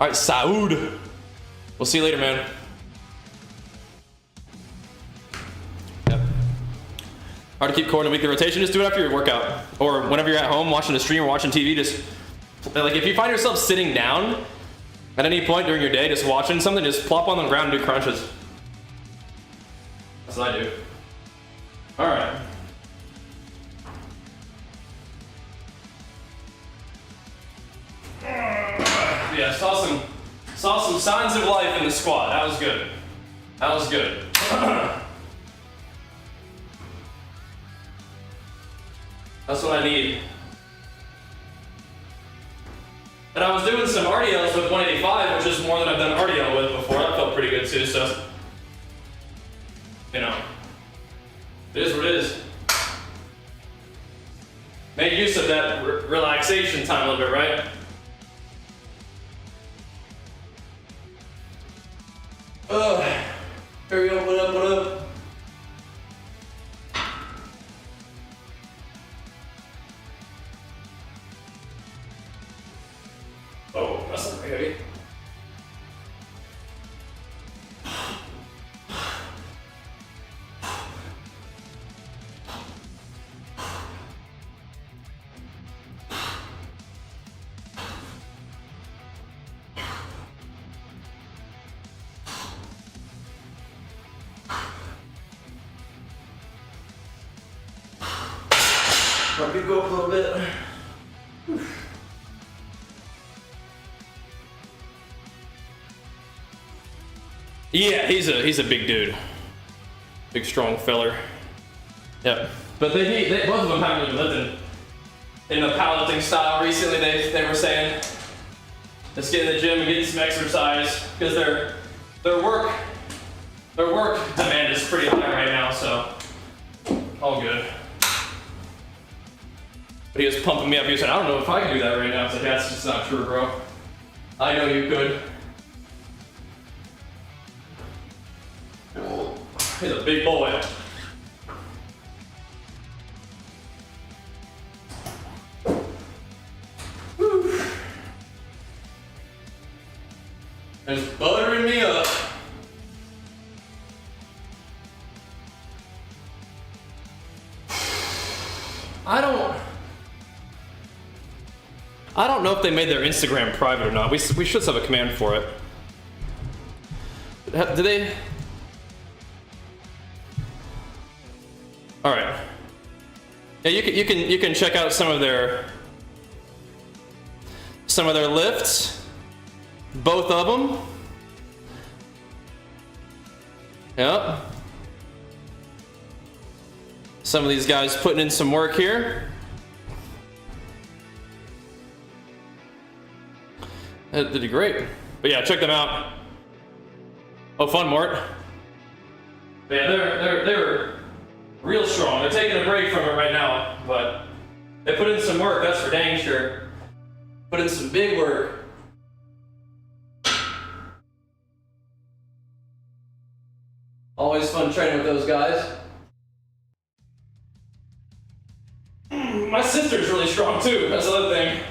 All right, Saud. We'll see you later, man. Yep. Hard to keep core in a weekly rotation. Just do it after your workout, or whenever you're at home watching a stream or watching TV. Just like if you find yourself sitting down at any point during your day, just watching something, just plop on the ground and do crunches. That's what I do. All right. Yeah, saw some signs of life in the squat. That was good. That was good. That's what I need. And I was doing some RDLs with 185, which is more than I've done RDL with before. That felt pretty good too, so, you know, it is what it is. Make use of that relaxation time a little bit, right? Here we go, what up, what up? Oh, that's not very heavy. Let me go up a little bit. Yeah, he's a big dude. Big strong feller. Yep. But they both of them haven't even lived in the powerlifting style recently. They were saying let's get in the gym and get some exercise because their work demand is pretty high right now, so all good. But he was pumping me up. He was saying, I don't know if I can do that right now. I was like, that's just not true, bro. I know you could. He's a big boy. Woo. It's buttering me up. I don't know if they made their Instagram private or not. We should have a command for it. Did they? All right. Yeah, you can check out some of their lifts, both of them. Yep. Some of these guys putting in some work here. They did great. But yeah, check them out. Oh, fun, Mort. Yeah, they're real strong. They're taking a break from it right now, but they put in some work, that's for dang sure. Put in some big work. Always fun training with those guys. My sister's really strong too, that's the other thing.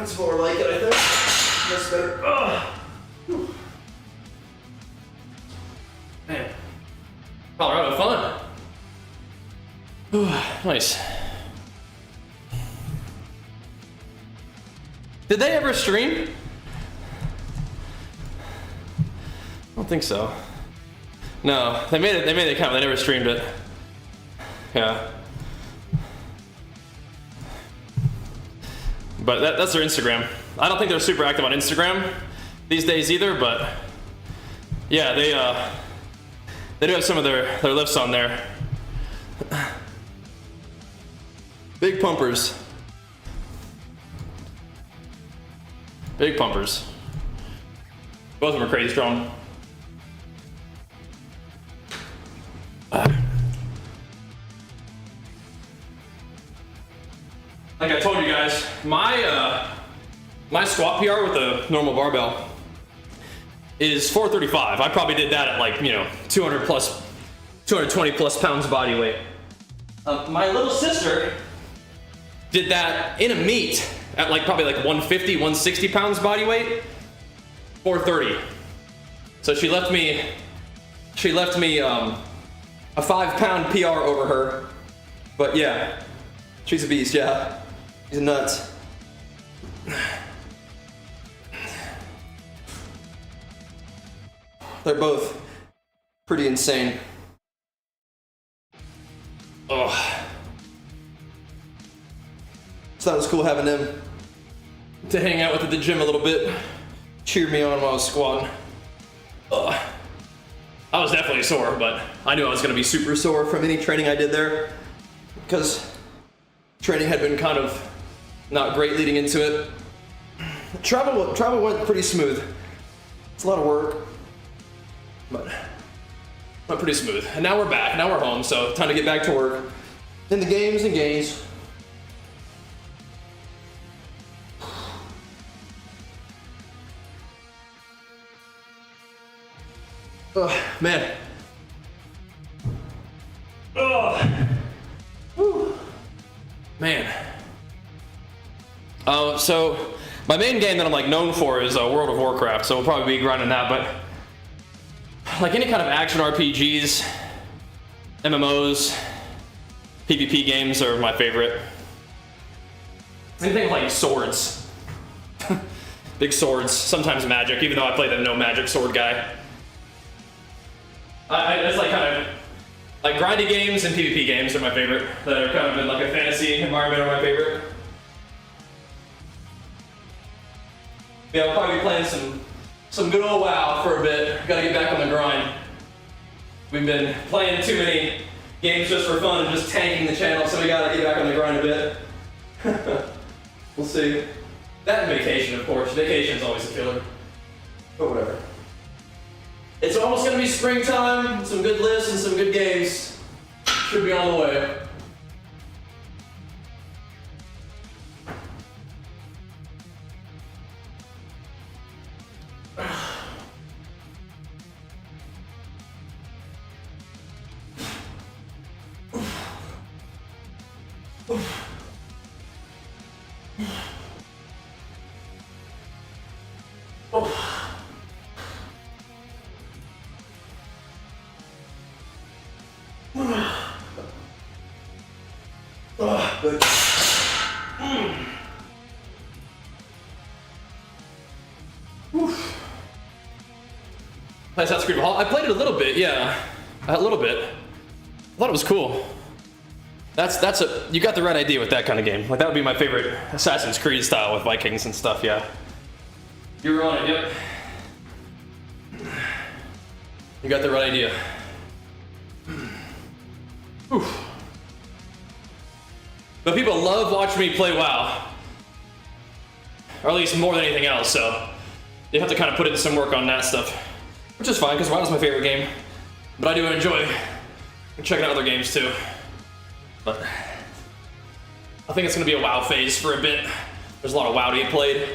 That's more like it, I think. That's better. Man. Colorado fun. Nice. Did they ever stream? I don't think so. No, they made it count. They never streamed it. Yeah. But that's their Instagram. I don't think they're super active on Instagram these days either, but yeah, they do have some of their lifts on there. Big pumpers. Big pumpers. Both of them are crazy strong. Like I told you guys, my squat PR with the normal barbell is 435. I probably did that at like, 220 plus pounds body weight. My little sister did that in a meet at like probably like 150, 160 pounds body weight, 430. So she left me a 5-pound PR over her. But yeah, she's a beast, yeah. She's nuts. They're both pretty insane. Oh. So that was cool having them to hang out with at the gym a little bit. Cheer me on while I was squatting. I was definitely sore, but I knew I was gonna be super sore from any training I did there because training had been kind of not great leading into it. Travel went pretty smooth. It's a lot of work, but went pretty smooth. And now we're back, now we're home, so time to get back to work. In the games and gains. Oh, man. Oh. Whew. Man. So my main game that I'm like known for is World of Warcraft, so we'll probably be grinding that, but like any kind of action RPGs, MMOs, PvP games are my favorite. Anything like swords. Big swords, sometimes magic, even though I play the no magic sword guy. It's like kind of like grindy games and PvP games are my favorite. That are kind of in like a fantasy environment are my favorite. Yeah, I'll probably be playing some good old WoW for a bit. Gotta get back on the grind. We've been playing too many games just for fun and just tanking the channel, so we gotta get back on the grind a bit. We'll see. That and vacation, of course. Vacation's always a killer. But whatever. It's almost gonna be springtime, some good lifts and some good games. Should be on the way. Good. Nice Assassin's Creed Valhalla. I played it a little bit, yeah. A little bit. I thought it was cool. You got the right idea with that kind of game. Like that would be my favorite Assassin's Creed style with Vikings and stuff, yeah. You were on it, yep. You got the right idea. Whew. But people love watching me play WoW. Or at least more than anything else, so you have to kind of put in some work on that stuff. Which is fine, because WoW is my favorite game. But I do enjoy checking out other games too. But I think it's going to be a WoW phase for a bit. There's a lot of WoW to get played.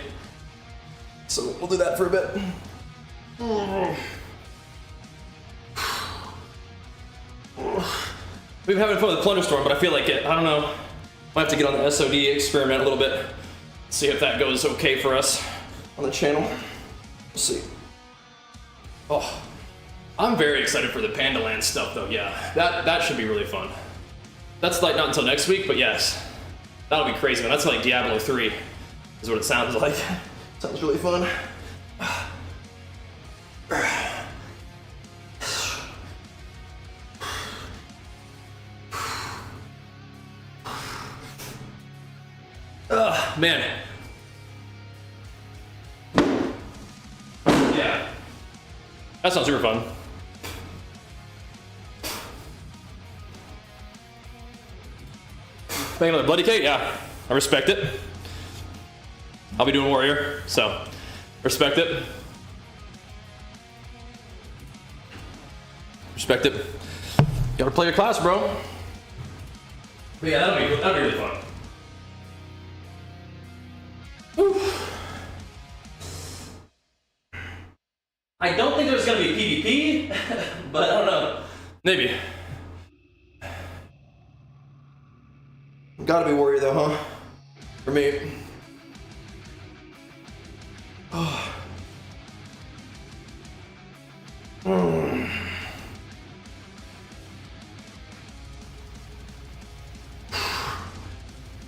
So we'll do that for a bit. We've been having fun with Plunder Storm, but I feel like I don't know. Might have to get on the SOD experiment a little bit. See if that goes okay for us on the channel. We'll see. Oh, I'm very excited for the Pandaland stuff though. Yeah, that should be really fun. That's like not until next week, but yes, that'll be crazy, man. That's like Diablo 3 is what it sounds like. Sounds really fun. Man. Yeah. That sounds super fun. Making another bloody cake? Yeah. I respect it. I'll be doing Warrior, so respect it. Respect it. You gotta play your class, bro. But yeah, that'll be really fun. I don't think there's gonna be PvP, but I don't know. Maybe. Gotta be Warrior though, huh? For me. Oh.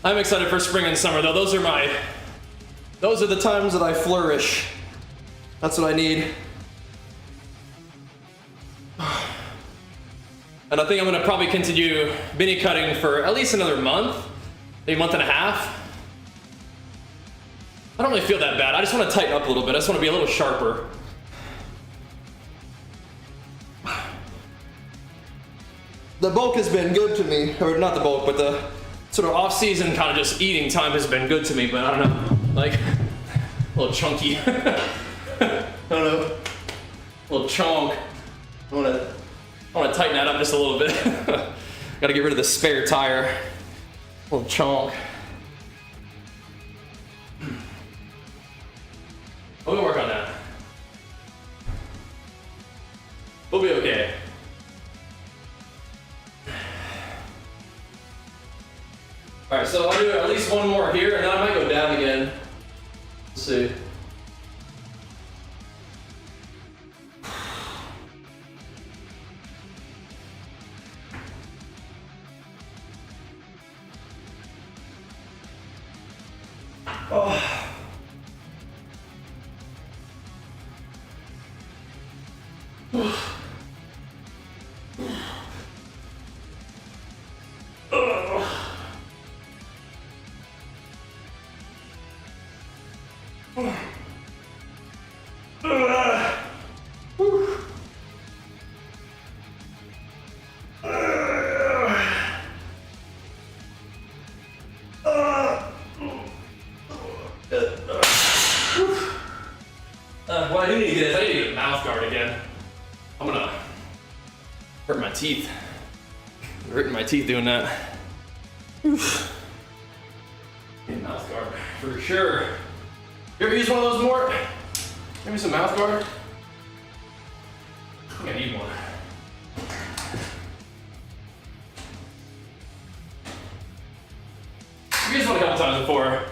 I'm excited for spring and summer though. Those are the times that I flourish. That's what I need. And I think I'm gonna probably continue mini cutting for at least another month, maybe a month and a half. I don't really feel that bad. I just want to tighten up a little bit. I just want to be a little sharper. The bulk has been good to me, or not the bulk, but the sort of off-season kind of just eating time has been good to me, but I don't know, like a little chunky. I don't know, a little chonk. I want to tighten that up just a little bit. Got to get rid of the spare tire. A little chonk. We'll work on that. We'll be okay. All right, so I'll do at least one more here, and then I might go down again. Let's see. Oh. Well, I do need to get this. I need to get a mouth guard again. I'm gonna hurt my teeth. I'm hurting my teeth doing that. Oof. Get a mouth guard for sure. You ever use one of those more? Give me some mouth guard. I think I need one. I've used one a couple times before.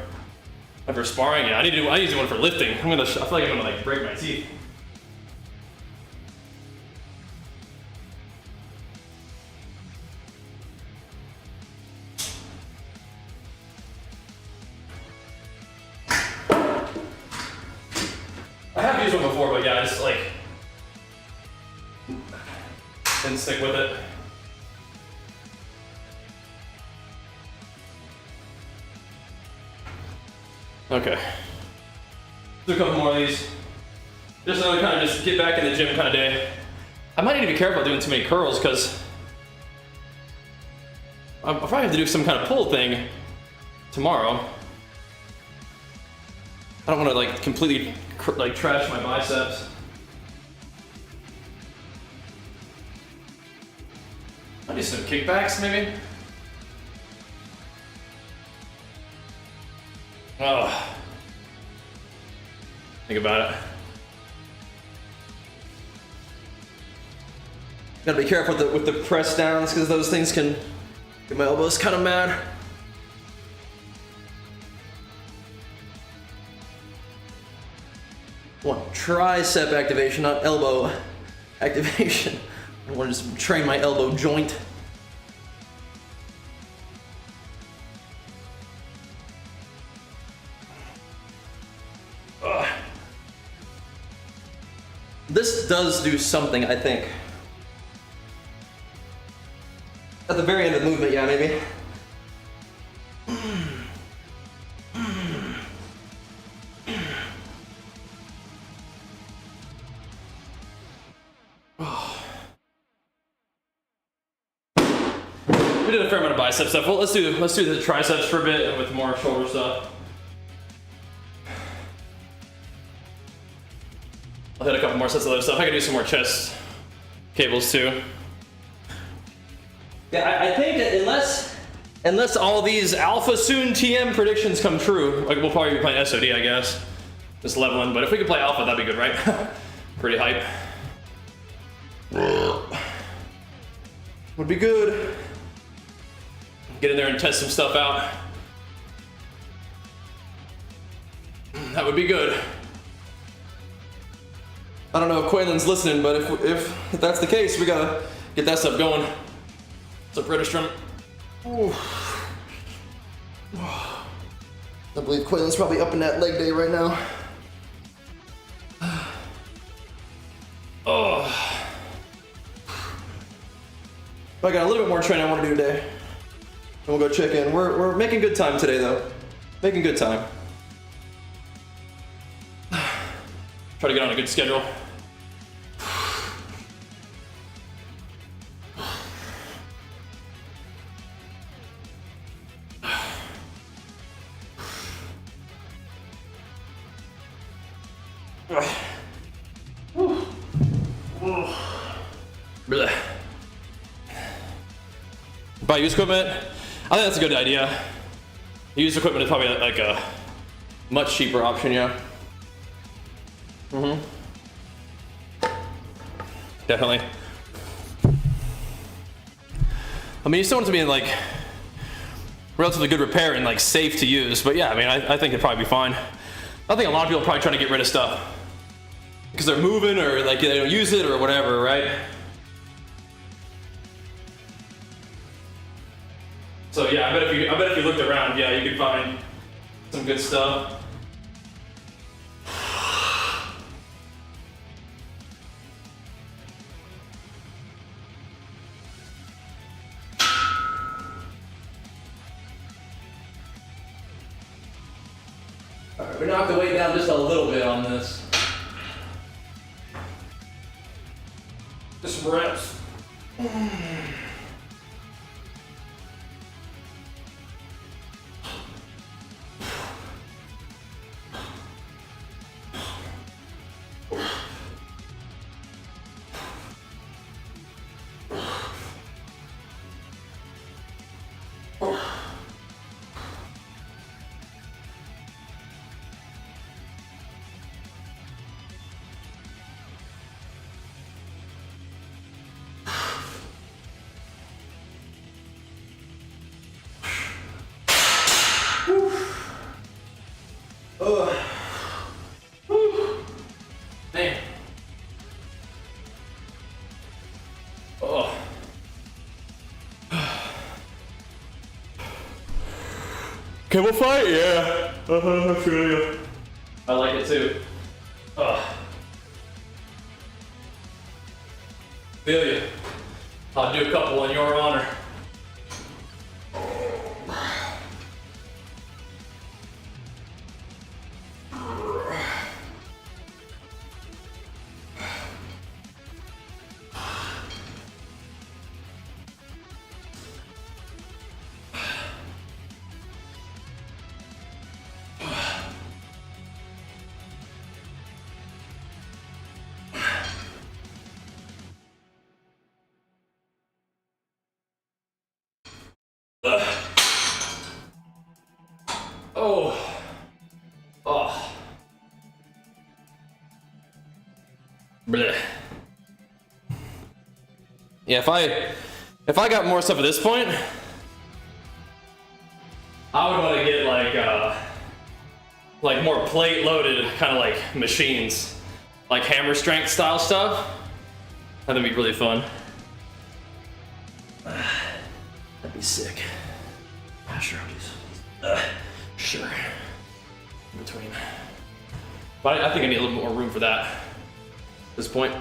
Not for sparring, yeah. I need to do one for lifting. I feel like I'm gonna like break my teeth. I have used one before, but yeah, I just like didn't stick with it. Okay. Do a couple more of these. Just another kind of just get back in the gym kind of day. I might need to be careful doing too many curls because I'll probably have to do some kind of pull thing tomorrow. I don't want to like completely like trash my biceps. I'll do some kickbacks maybe. Oh, think about it. Gotta be careful with the press downs because those things can get my elbows kind of mad. want tricep activation, not elbow activation. I want to just train my elbow joint. This does do something, I think. At the very end of the movement, yeah, maybe. We did a fair amount of bicep stuff. Well, let's do the triceps for a bit and with more shoulder stuff. I'll hit a couple more sets of other stuff. I can do some more chest cables too. Yeah, I think that unless all these Alpha Soon TM predictions come true, like we'll probably be playing SOD, I guess. Just leveling, but if we could play Alpha, that'd be good, right? Pretty hype. Would be good. Get in there and test some stuff out. That would be good. I don't know if Quaylen's listening, but if that's the case, we gotta get that stuff going. What's up, Ritterstrom? I believe Quaylen's probably up in that leg day right now. Oh. I got a little bit more training I want to do today. And we'll go check in. We're making good time today, though. Making good time. Try to get on a good schedule. Buy used equipment? I think that's a good idea. Used equipment is probably like a much cheaper option, yeah. Definitely. I mean, you still want it to be in like relatively good repair and like safe to use, but yeah, I mean, I think it'd probably be fine. I think a lot of people are probably trying to get rid of stuff because they're moving or like they don't use it or whatever, right? So yeah, I bet if you looked around, yeah, you could find some good stuff. All right, we knocked the weight down just a little bit on this. Just some reps. Man. Oh. Can we fight? Yeah. I feel you. I like it too. Feel you. I'll do a couple in your honor. Blech. Yeah, if I got more stuff at this point, I would want to get like like more plate loaded kind of like machines, like hammer strength style stuff. That'd be really fun. That'd be sick. Sure, sure. In between. But I think I need a little more room for that at this point.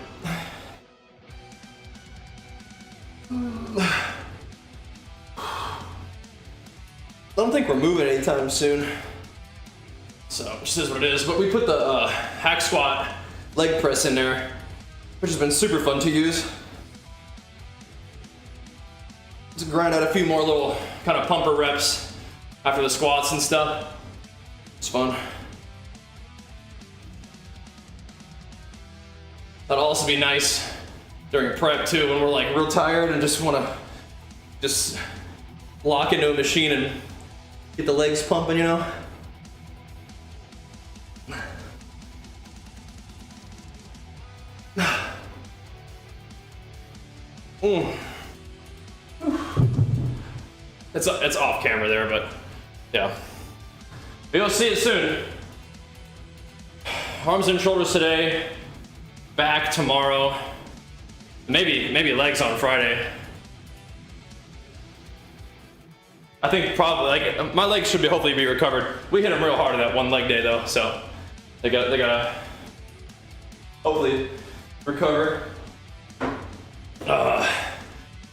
I don't think we're moving anytime soon. So, just is what it is. But we put the hack squat leg press in there, which has been super fun to use. To grind out a few more little kind of pumper reps after the squats and stuff. It's fun. That'll also be nice during prep too, when we're like real tired and just want to just lock into a machine and get the legs pumping, you know? It's off camera there, but yeah. You'll see it soon. Arms and shoulders today, back tomorrow, maybe legs on Friday. I think probably like my legs should hopefully be recovered. We hit them real hard on that one leg day though, so they gotta hopefully recover.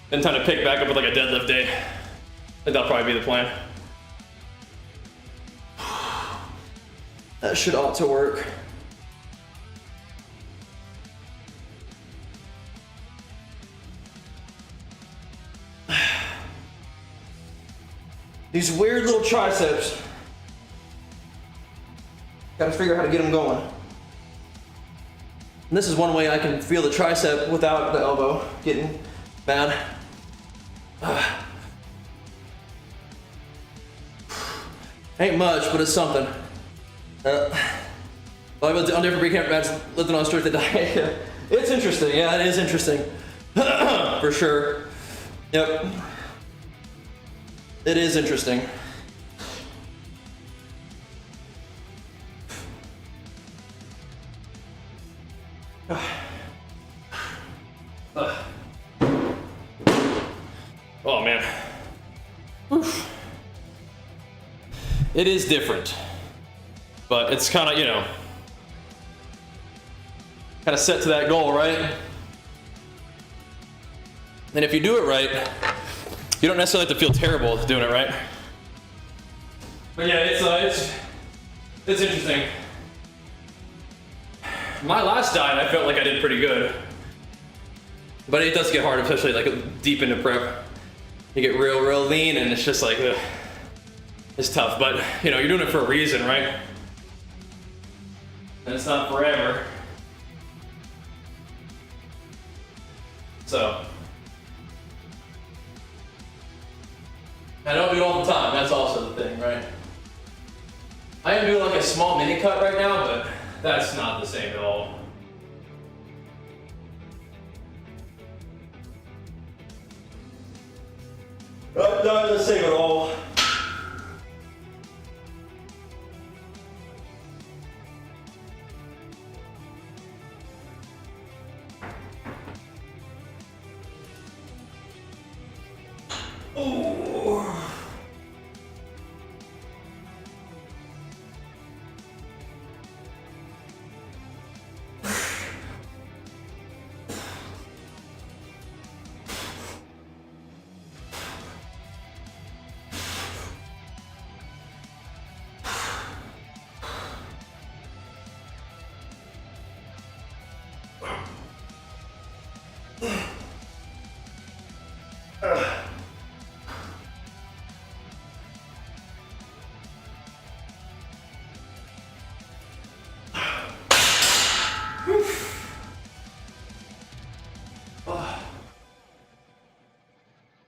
Then time to pick back up with like a deadlift day. I think that'll probably be the plan. That should ought to work. These weird little triceps. Gotta figure out how to get them going. And this is one way I can feel the tricep without the elbow getting bad. Ain't much, but it's something. Bodybuilding on different pre-camp mats, living on a restricted diet. It's interesting, yeah, it is interesting. For sure. Yep. It is interesting. Oh man. Oof. It is different, but it's kind of, you know, kind of set to that goal, right? And if you do it right, you don't necessarily have to feel terrible doing it right. But yeah, it's interesting. My last diet, I felt like I did pretty good, but it does get hard, especially like deep into prep. You get real lean, and it's just like, ugh, it's tough. But you know, you're doing it for a reason, right? And it's not forever. So. I don't do it all the time, that's also the thing, right? I am doing like a small mini cut right now, but that's not the same at all. Not the same at all.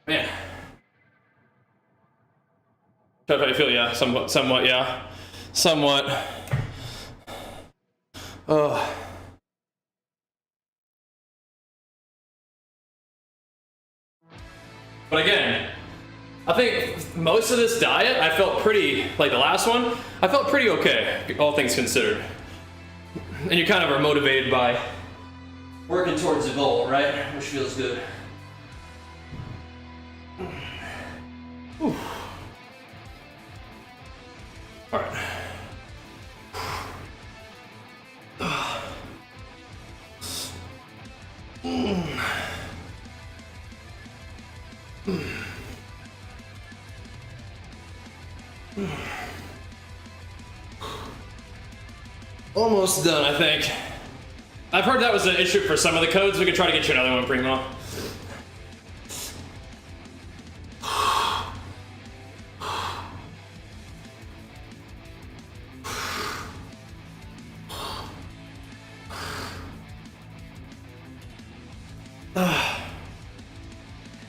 Man. How do you feel? Yeah, somewhat, yeah. Somewhat. But again, I think most of this diet, I felt pretty, like the last one, I felt pretty okay, all things considered. And you kind of are motivated by working towards the goal, right? Which feels good. Whew. All right. Almost done, I think. I've heard that was an issue for some of the codes. We could try to get you another one, Primo.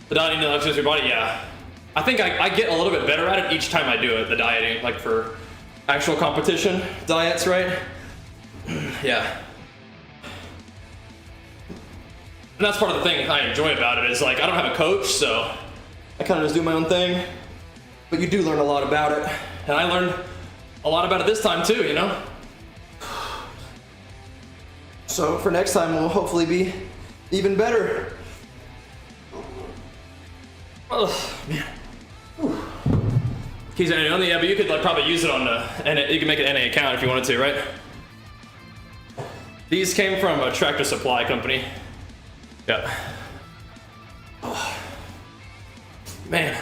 The dieting that exercise your body, yeah. I think I get a little bit better at it each time I do it, the dieting, like for actual competition diets, right? Yeah. And that's part of the thing I enjoy about it is like I don't have a coach, so I kind of just do my own thing. But you do learn a lot about it. And I learned a lot about it this time too, you know? So for next time, we'll hopefully be even better. Oh, man. Keys NA only, yeah, but you could like probably use it on the NA, you can make an NA account if you wanted to, right? These came from a Tractor Supply company. Yeah. Oh. Man.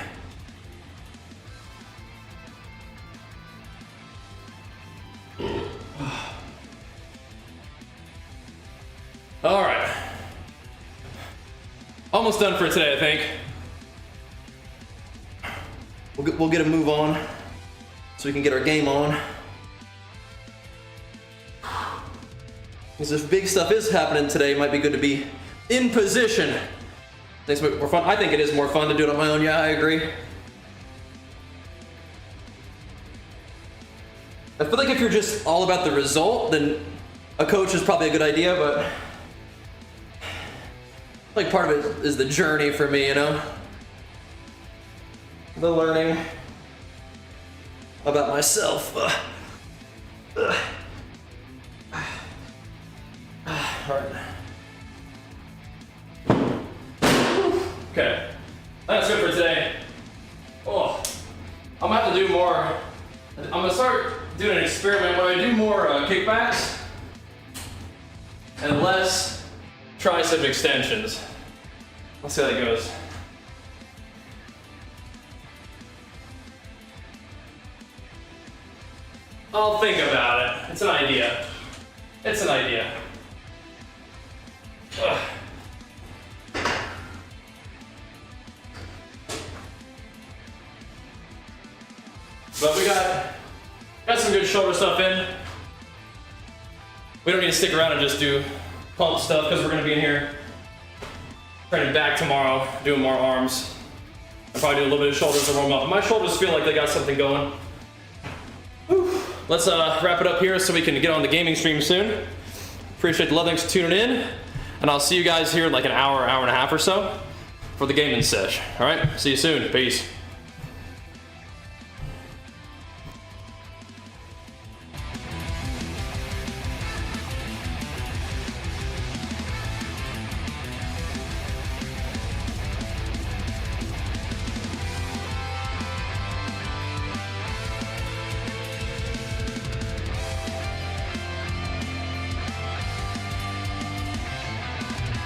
All right. Almost done for today, I think. We'll get a move on so we can get our game on. Because if big stuff is happening today, it might be good to be in position. Thanks, more fun. I think it is more fun to do it on my own. Yeah, I agree. I feel like if you're just all about the result, then a coach is probably a good idea, but like part of it is the journey for me, you know? The learning about myself. All right. Okay, that's good for today. Oh, I'm gonna have to do more. I'm gonna start doing an experiment where I do more kickbacks and less tricep extensions. Let's see how that goes. I'll think about it. It's an idea. It's an idea. Ugh. But we got some good shoulder stuff in. We don't need to stick around and just do pump stuff because we're going to be in here training back tomorrow, doing more arms. I'll probably do a little bit of shoulders to warm up. My shoulders feel like they got something going. Whew. Let's wrap it up here so we can get on the gaming stream soon. Appreciate the love, thanks for tuning in. And I'll see you guys here in like an hour, hour and a half or so for the gaming sesh. All right, see you soon. Peace.